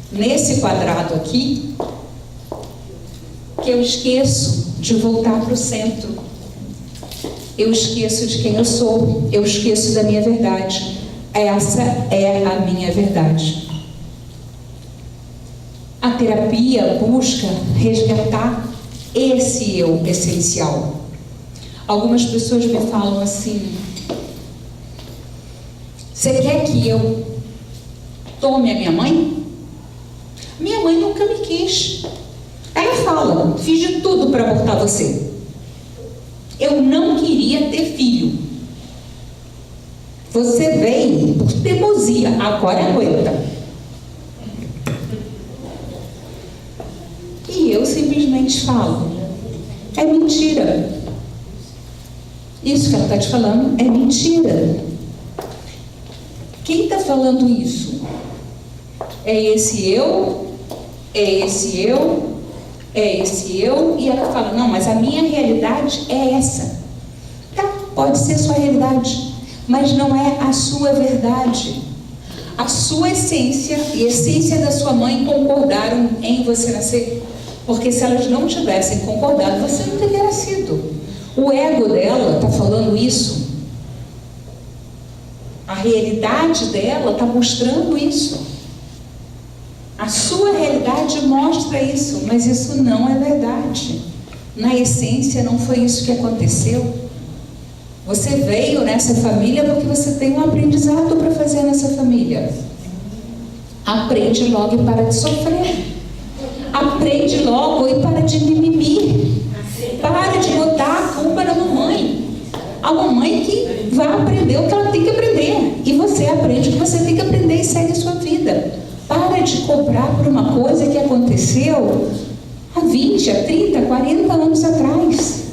nesse quadrado aqui que eu esqueço de voltar para o centro. Eu esqueço de quem eu sou. Eu esqueço da minha verdade. Essa é a minha verdade. A terapia busca resgatar esse eu essencial. Algumas pessoas me falam assim: você quer que eu tome a minha mãe? Minha mãe nunca me quis. Ela fala: fiz de tudo para abortar você. Eu não queria ter filho. Você veio por teimosia, agora aguenta. E eu simplesmente falo: é mentira. Isso que ela está te falando é mentira. Quem está falando isso? É esse eu, é esse eu, é esse eu. E ela fala: não, mas a minha realidade é essa. Tá, pode ser sua realidade, mas não é a sua verdade. A sua essência e a essência da sua mãe concordaram em você nascer. Porque se elas não tivessem concordado, você não teria nascido. O ego dela está falando isso. A realidade dela está mostrando isso. A sua realidade mostra isso, mas isso não é verdade. Na essência, não foi isso que aconteceu. Você veio nessa família porque você tem um aprendizado para fazer nessa família. Aprende logo e para de sofrer. Aprende logo e para de mimimi. Para de botar a culpa na mamãe. A mamãe que vai aprender o que ela tem que aprender. E você aprende o que você tem que aprender e segue a sua vida. Para de cobrar por uma coisa que aconteceu há 20, há 30, 40 anos atrás.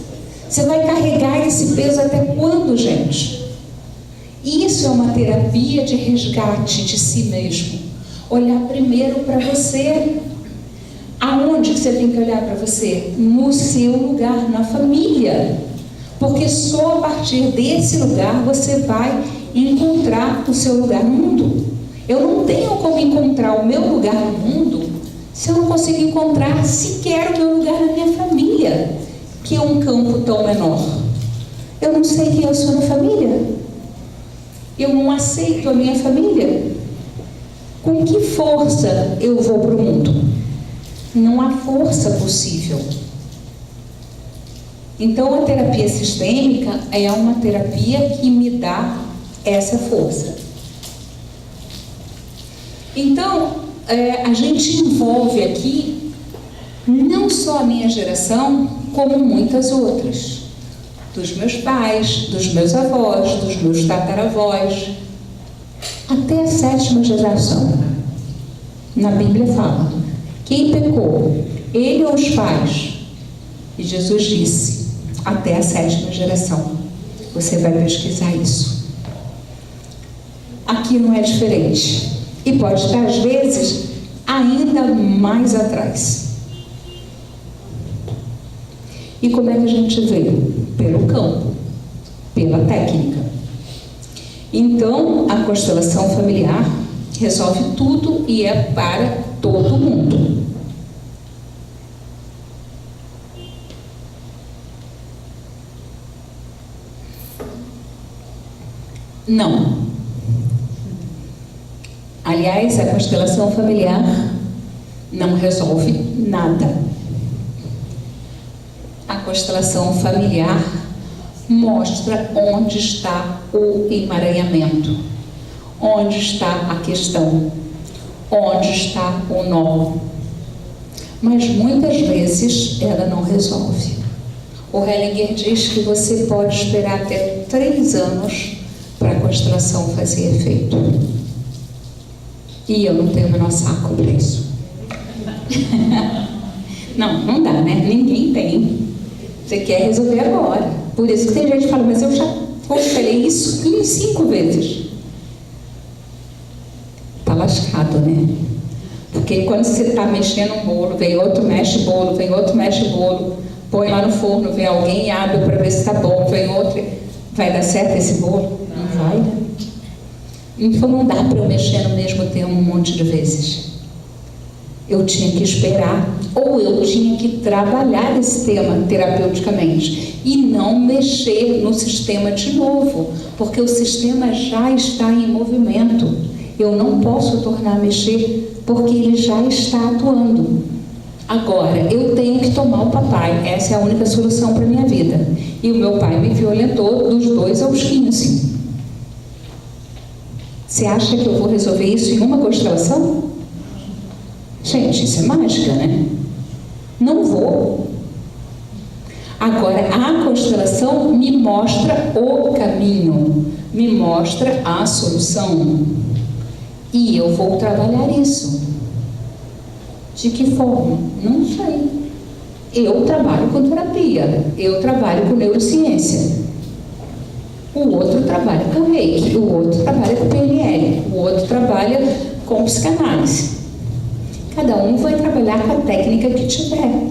Você vai carregar esse peso até quando, gente? Isso é uma terapia de resgate de si mesmo. Olhar primeiro para você. Aonde que você tem que olhar para você? No seu lugar, na família. Porque só a partir desse lugar você vai encontrar o seu lugar no mundo. Eu não tenho como encontrar o meu lugar no mundo se eu não consigo encontrar sequer o meu lugar na minha família, que é um campo tão menor. Eu não sei quem eu sou na família. Eu não aceito a minha família. Com que força eu vou para o mundo? Não há força possível. Então, a terapia sistêmica é uma terapia que me dá essa força. Então, a gente envolve aqui não só a minha geração, como muitas outras. Dos meus pais, dos meus avós, dos meus tataravós, até a 7ª geração. Na Bíblia fala: quem pecou? Ele ou os pais? E Jesus disse: até a 7ª geração. Você vai pesquisar isso. Aqui não é diferente. E pode estar, às vezes, ainda mais atrás. E como é que a gente vê? Pelo campo, pela técnica. Então, a constelação familiar resolve tudo e é para todo mundo. Não. Aliás, a constelação familiar não resolve nada. A constelação familiar mostra onde está o emaranhamento, onde está a questão, onde está o nó. Mas muitas vezes ela não resolve. O Hellinger diz que você pode esperar até 3 anos para a constelação fazer efeito. E eu não tenho o menor saco para isso. Não dá, né? Ninguém tem. Você quer resolver agora. Por isso que tem gente que fala: mas eu já constelei isso 5 vezes. Tá lascado, né? Porque quando você está mexendo um bolo, vem outro mexe bolo, vem outro mexe bolo, põe lá no forno, vem alguém e abre para ver se está bom, vem outro. Vai dar certo esse bolo? Não vai, né? Então não dá para eu mexer no mesmo tema um monte de vezes. Eu tinha que esperar, ou eu tinha que trabalhar esse tema terapeuticamente e não mexer no sistema de novo, porque o sistema já está em movimento. Eu não posso tornar a mexer porque ele já está atuando. Agora, eu tenho que tomar o papai, essa é a única solução para a minha vida. E o meu pai me violentou dos 2 aos 15. Você acha que eu vou resolver isso em uma constelação? Gente, isso é mágica, né? Não vou. Agora, a constelação me mostra o caminho, me mostra a solução. E eu vou trabalhar isso. De que forma? Não sei. Eu trabalho com terapia, eu trabalho com neurociência. O outro trabalha com reiki, o outro trabalha com PNL, o outro trabalha com psicanálise. Cada um vai trabalhar com a técnica que tiver.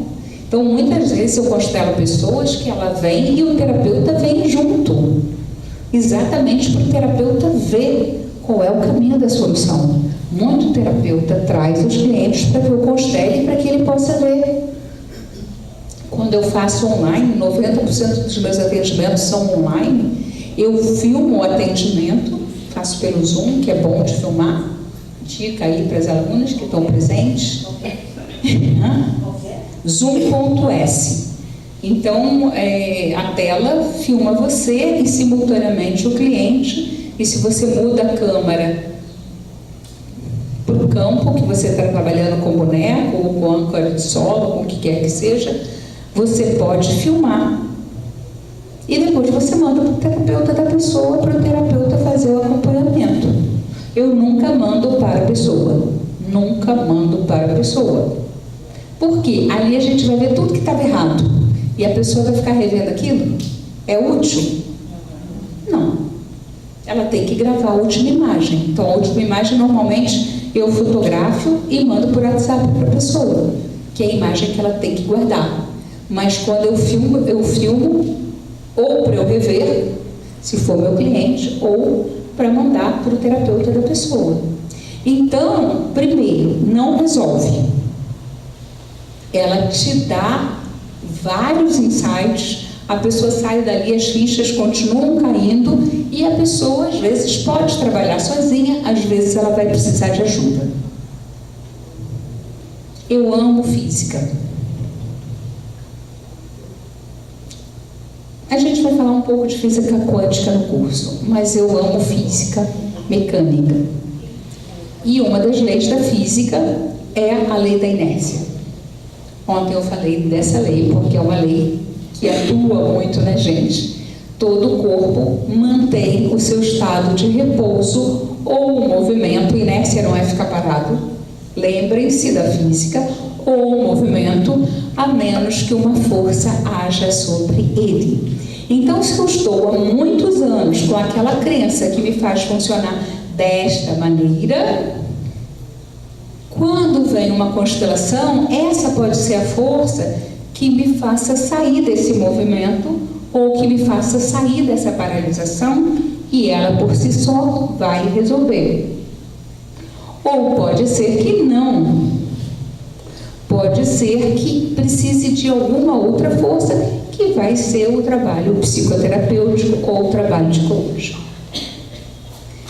Então, muitas vezes eu constelo pessoas que ela vem e o terapeuta vem junto. Exatamente para o terapeuta ver qual é o caminho da solução. Muito terapeuta traz os clientes para que eu constele para que ele possa ver. Quando eu faço online, 90% dos meus atendimentos são online, eu filmo o atendimento, faço pelo Zoom, que é bom de filmar. Dica aí para as alunas que estão presentes. Zoom.s. Então, a tela filma você e simultaneamente o cliente. E se você muda a câmera para o campo, que você está trabalhando com boneco ou com âncora de solo, com o que quer que seja, você pode filmar. E depois você manda para o terapeuta da pessoa, para o terapeuta fazer o acompanhamento. Eu nunca mando para a pessoa. Nunca mando para a pessoa. Por quê? Ali a gente vai ver tudo que estava errado. E a pessoa vai ficar revendo aquilo? É útil? Não. Ela tem que gravar a última imagem. Então, a última imagem, normalmente, eu fotografo e mando por WhatsApp para a pessoa, que é a imagem que ela tem que guardar. Mas quando eu filmo ou para eu rever, se for meu cliente, ou para mandar para o terapeuta da pessoa. Então, primeiro, não resolve. Ela te dá vários insights, a pessoa sai dali, as fichas continuam caindo e a pessoa, às vezes, pode trabalhar sozinha, às vezes ela vai precisar de ajuda. Eu amo física. A gente vai falar um pouco de física quântica no curso, mas eu amo física mecânica. E uma das leis da física é a lei da inércia. Ontem eu falei dessa lei, porque é uma lei que atua muito na gente. Todo o corpo mantém o seu estado de repouso ou movimento. Inércia não é ficar parado. Lembrem-se da física, ou movimento, a menos que uma força haja sobre ele. Então, se eu estou há muitos anos com aquela crença que me faz funcionar desta maneira, quando vem uma constelação, essa pode ser a força que me faça sair desse movimento ou que me faça sair dessa paralisação, e ela por si só vai resolver. Ou pode ser que não. Pode ser que precise de alguma outra força, que vai ser o trabalho psicoterapêutico ou o trabalho de coach.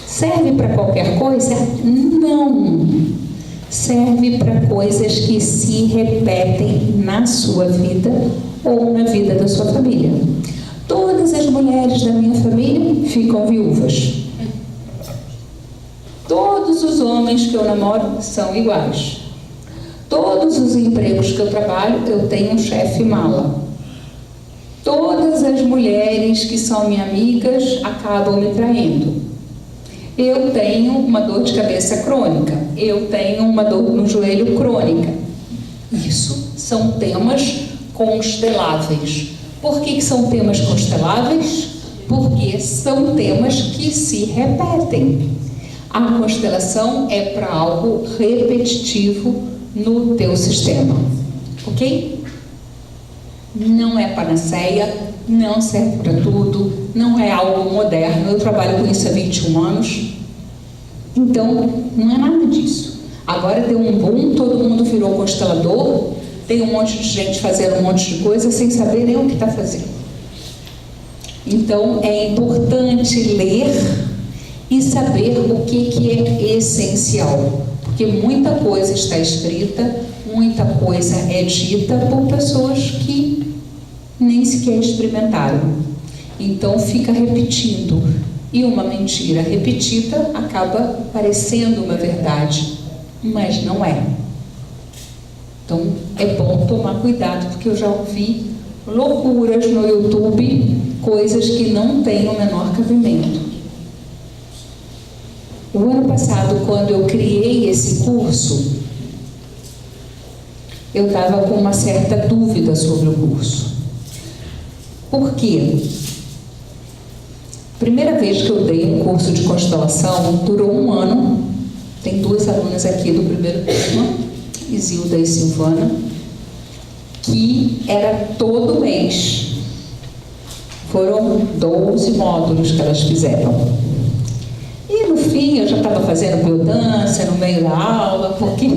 Serve para qualquer coisa? Não. Serve para coisas que se repetem na sua vida ou na vida da sua família. Todas as mulheres da minha família ficam viúvas. Todos os homens que eu namoro são iguais. Todos os empregos que eu trabalho, eu tenho um chefe mala. Todas as mulheres que são minhas amigas acabam me traindo. Eu tenho uma dor de cabeça crônica. Eu tenho uma dor no joelho crônica. Isso são temas consteláveis. Por que são temas consteláveis? Porque são temas que se repetem. A constelação é para algo repetitivo no teu sistema, ok? Não é panaceia, não serve para tudo, não é algo moderno. Eu trabalho com isso há 21 anos, então não é nada disso. Agora deu um boom, todo mundo virou constelador, tem um monte de gente fazendo um monte de coisa sem saber nem o que está fazendo. Então é importante ler e saber o que é essencial, porque muita coisa está escrita, muita coisa é dita por pessoas que nem sequer experimentaram. Então fica repetindo, e uma mentira repetida acaba parecendo uma verdade, mas não é. Então é bom tomar cuidado, porque eu já ouvi loucuras no YouTube, coisas que não têm o menor cabimento. O ano passado, quando eu criei esse curso, eu estava com uma certa dúvida sobre o curso. Por quê? Primeira vez que eu dei um curso de constelação, durou um ano. Tem 2 alunas aqui do primeiro turma, Isilda e Silvana, que era todo mês. Foram 12 módulos que elas fizeram. E no fim eu já estava fazendo biodança no meio da aula, porque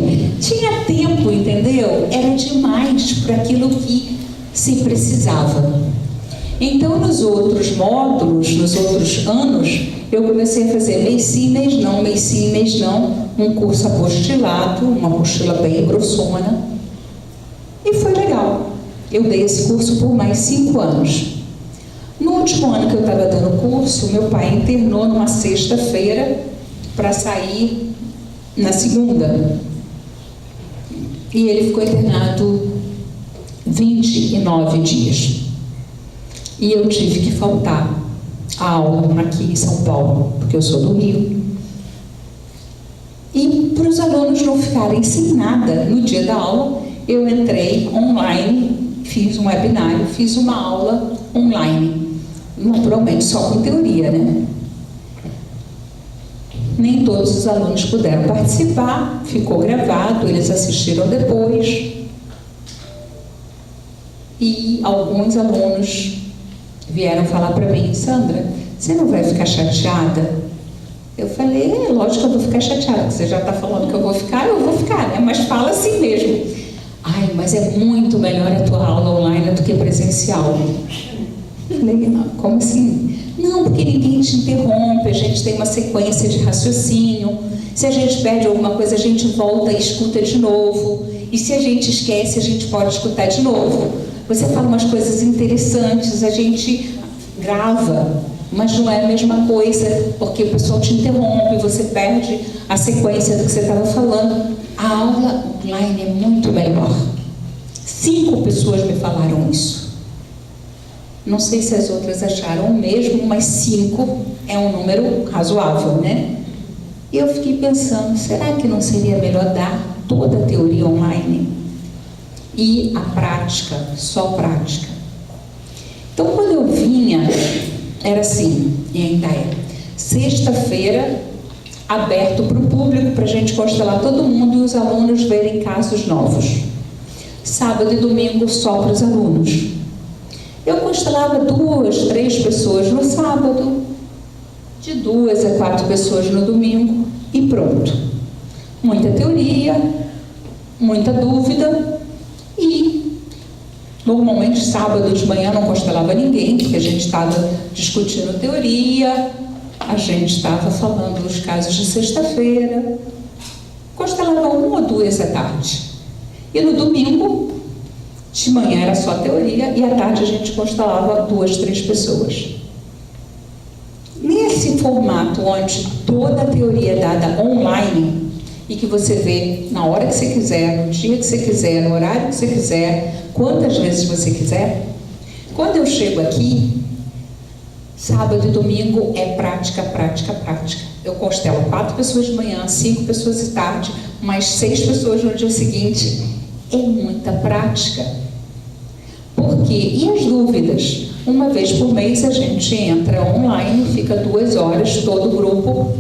tinha tempo, entendeu? Era demais para aquilo que se precisava. Então, nos outros módulos, nos outros anos, eu comecei a fazer mês sim, mês não, um curso apostilado, uma apostila bem grossona, e foi legal. Eu dei esse curso por mais 5 anos. No último ano que eu estava dando o curso, meu pai internou numa sexta-feira para sair na segunda. E ele ficou internado 29 dias. E eu tive que faltar a aula aqui em São Paulo, porque eu sou do Rio. E para os alunos não ficarem sem nada no dia da aula, eu entrei online, fiz um webinário, fiz uma aula online. Naturalmente só com teoria, né? Nem todos os alunos puderam participar, ficou gravado, eles assistiram depois. E alguns alunos vieram falar para mim: Sandra, você não vai ficar chateada? Eu falei: lógico que eu vou ficar chateada, porque você já está falando que eu vou ficar, né? Mas fala assim mesmo. Ai, mas é muito melhor a tua aula online do que presencial. Eu falei: não, como assim? Não, porque ninguém te interrompe, a gente tem uma sequência de raciocínio. Se a gente perde alguma coisa, a gente volta e escuta de novo. E se a gente esquece, a gente pode escutar de novo. Você fala umas coisas interessantes, a gente grava, mas não é a mesma coisa, porque o pessoal te interrompe, você perde a sequência do que você estava falando. A aula online é muito melhor. 5 pessoas me falaram isso. Não sei se as outras acharam o mesmo, mas 5 é um número razoável, né? E eu fiquei pensando, será que não seria melhor dar toda a teoria online e a prática, só prática? Então, quando eu vinha, era assim, e ainda é, sexta-feira, aberto para o público, para a gente constelar todo mundo e os alunos verem casos novos. Sábado e domingo, só para os alunos. Eu constelava 2, 3 pessoas no sábado, de 2 a 4 pessoas no domingo, e pronto. Muita teoria, muita dúvida, e normalmente sábado de manhã não constelava ninguém, porque a gente estava discutindo teoria, a gente estava falando dos casos de sexta-feira, constelava 1 ou 2 à tarde. E no domingo, de manhã era só teoria, e à tarde a gente constelava 2, 3 pessoas. Nesse formato onde toda a teoria é dada online, e que você vê na hora que você quiser, no dia que você quiser, no horário que você quiser, quantas vezes você quiser, quando eu chego aqui, sábado e domingo é prática, prática, prática. Eu constelo 4 pessoas de manhã, 5 pessoas de tarde, mais 6 pessoas no dia seguinte. É muita prática. Por quê? E as dúvidas? Uma vez por mês a gente entra online e fica 2 horas, todo o grupo,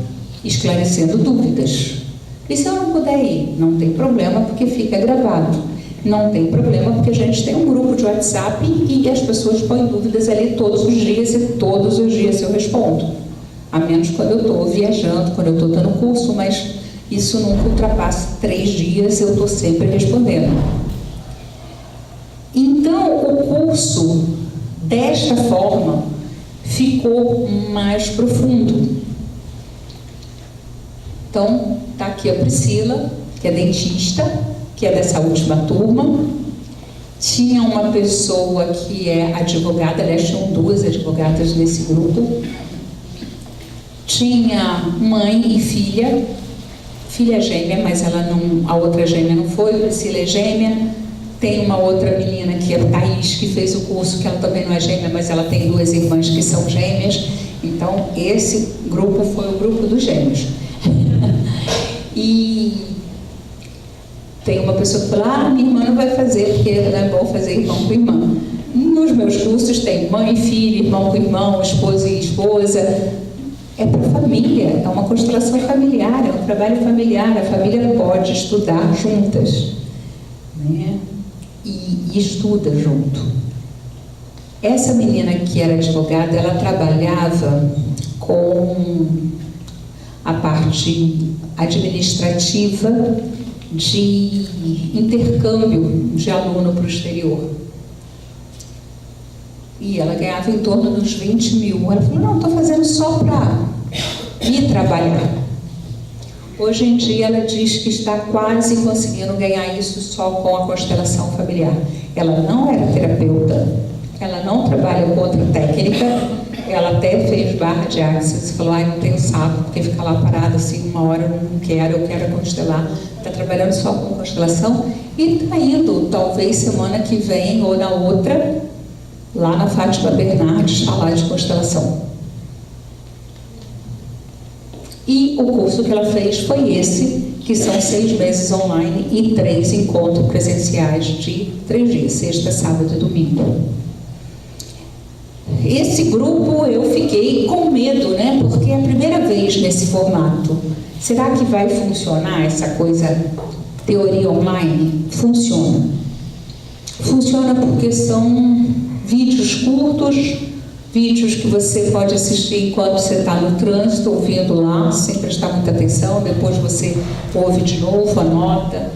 esclarecendo dúvidas. E se eu não puder ir? Não tem problema, porque fica gravado. Não tem problema, porque a gente tem um grupo de WhatsApp e as pessoas põem dúvidas ali todos os dias e todos os dias eu respondo. A menos quando eu estou viajando, quando eu estou dando curso, mas isso nunca ultrapassa 3 dias, eu estou sempre respondendo. Então, o curso, desta forma, ficou mais profundo. Então, está aqui a Priscila, que é dentista, que é dessa última turma. Tinha uma pessoa que é advogada, aliás, tinham 2 advogadas nesse grupo. Tinha mãe e filha gêmea, mas ela não, a outra gêmea não foi, Priscila é gêmea. Tem uma outra menina que é a Thaís, que fez o curso, que ela também não é gêmea, mas ela tem 2 irmãs que são gêmeas. Então, esse grupo foi o grupo dos gêmeos. E tem uma pessoa que fala, minha irmã não vai fazer, porque não é bom fazer irmão com irmã. Nos meus cursos tem mãe e filho, irmão com irmão, esposa e esposa. É para a família, é uma constelação familiar, é um trabalho familiar. A família pode estudar juntas, né? E estuda junto. Essa menina que era advogada, ela trabalhava com a parte administrativa de intercâmbio de aluno para o exterior. E ela ganhava em torno dos 20 mil. Ela falou, não, estou fazendo só para ir trabalhar. Hoje em dia ela diz que está quase conseguindo ganhar isso só com a constelação familiar. Ela não era terapeuta, ela não trabalha com outra técnica, ela até fez barra de Access, falou, não tenho saco, porque ficar lá parada assim 1 hora, eu quero constelar. Está trabalhando só com constelação e está indo, talvez semana que vem ou na outra, lá na Fátima Bernardes, falar de constelação. E o curso que ela fez foi esse, que são 6 meses online e 3 encontros presenciais de 3 dias, sexta, sábado e domingo. Esse grupo eu fiquei com medo, né? Porque é a primeira vez nesse formato. Será que vai funcionar essa coisa, teoria online? Funciona. Funciona porque são vídeos curtos, vídeos que você pode assistir enquanto você está no trânsito, ouvindo lá, sem prestar muita atenção, depois você ouve de novo, anota,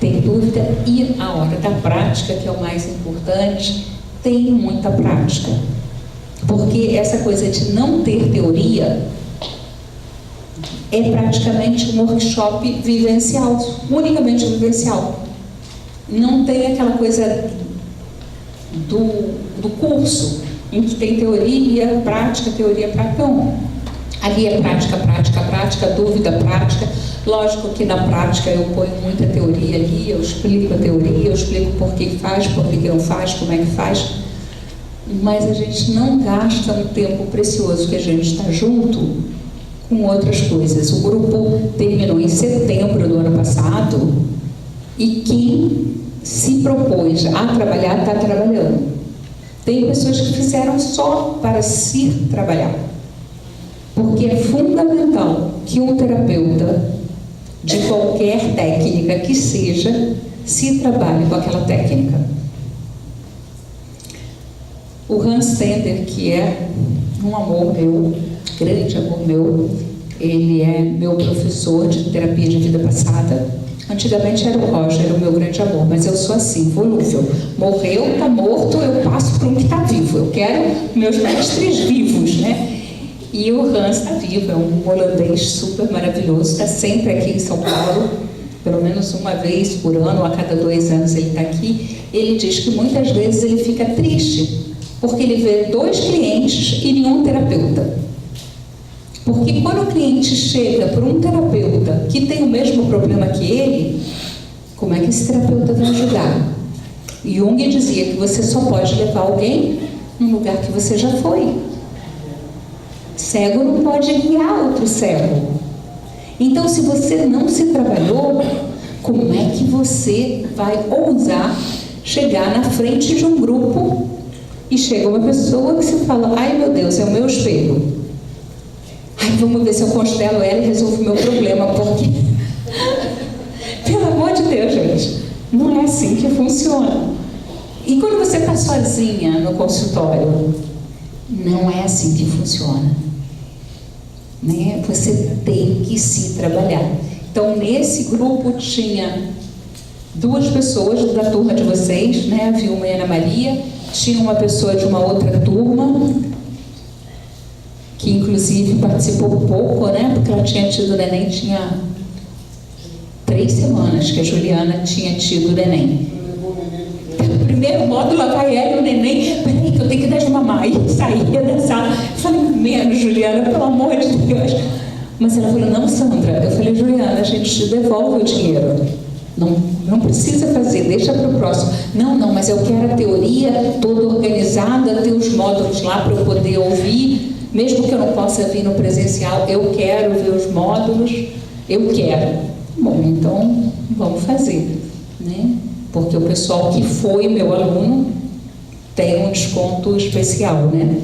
tem dúvida, e a hora da prática, que é o mais importante, tem muita prática. Porque essa coisa de não ter teoria é praticamente um workshop vivencial, unicamente vivencial. Não tem aquela coisa do curso, em que tem teoria, prática, não. Ali é prática, dúvida, prática. Lógico que na prática eu ponho muita teoria ali, eu explico a teoria, eu explico por que faz, por que não faz, como é que faz. Mas a gente não gasta um tempo precioso que a gente está junto com outras coisas. O grupo terminou em setembro do ano passado e quem se propôs a trabalhar está trabalhando. Tem pessoas que fizeram só para se trabalhar. Porque é fundamental que um terapeuta, de qualquer técnica que seja, se trabalhe com aquela técnica. O Hans Sender, que é um amor meu, grande amor meu, ele é meu professor de terapia de vida passada. Antigamente era o Roger, o meu grande amor, mas eu sou assim, volúvel. Morreu, está morto, eu passo para um que está vivo. Eu quero meus mestres vivos, né? E o Hans está vivo, é um holandês super maravilhoso, está sempre aqui em São Paulo, pelo menos uma vez por ano, ou a cada 2 anos ele está aqui. Ele diz que muitas vezes ele fica triste, porque ele vê 2 clientes e nenhum terapeuta. Porque quando o cliente chega para um terapeuta que tem o mesmo problema que ele, como é que esse terapeuta vai ajudar? Jung dizia que você só pode levar alguém num lugar que você já foi. Cego não pode guiar outro cego. Então, se você não se trabalhou, como é que você vai ousar chegar na frente de um grupo e chega uma pessoa que você fala, ai meu Deus, é o meu espelho. Ai, vamos ver se eu constelo ela e resolvo o meu problema, porque, pelo amor de Deus, gente, não é assim que funciona. funciona. E quando você está sozinha no consultório, não é assim que funciona, né? Você tem que se trabalhar. Então, nesse grupo tinha 2 pessoas da turma de vocês, né? A Vilma e a Ana Maria. Tinha uma pessoa de uma outra turma, que inclusive participou pouco, né? Porque ela tinha tido neném, tinha 3 semanas que a Juliana tinha tido neném. No primeiro módulo, lá vai ela e o neném, peraí que eu tenho que dar de mamar. E saía da sala. Eu falei, menos, Juliana, pelo amor de Deus. Mas ela falou, não, Sandra. Eu falei, Juliana, a gente te devolve o dinheiro. Não precisa fazer, deixa para o próximo. Não, mas eu quero a teoria toda organizada, ter os módulos lá para eu poder ouvir. Mesmo que eu não possa vir no presencial, eu quero ver os módulos, eu quero. Bom, então vamos fazer, né? Porque o pessoal que foi meu aluno tem um desconto especial, né?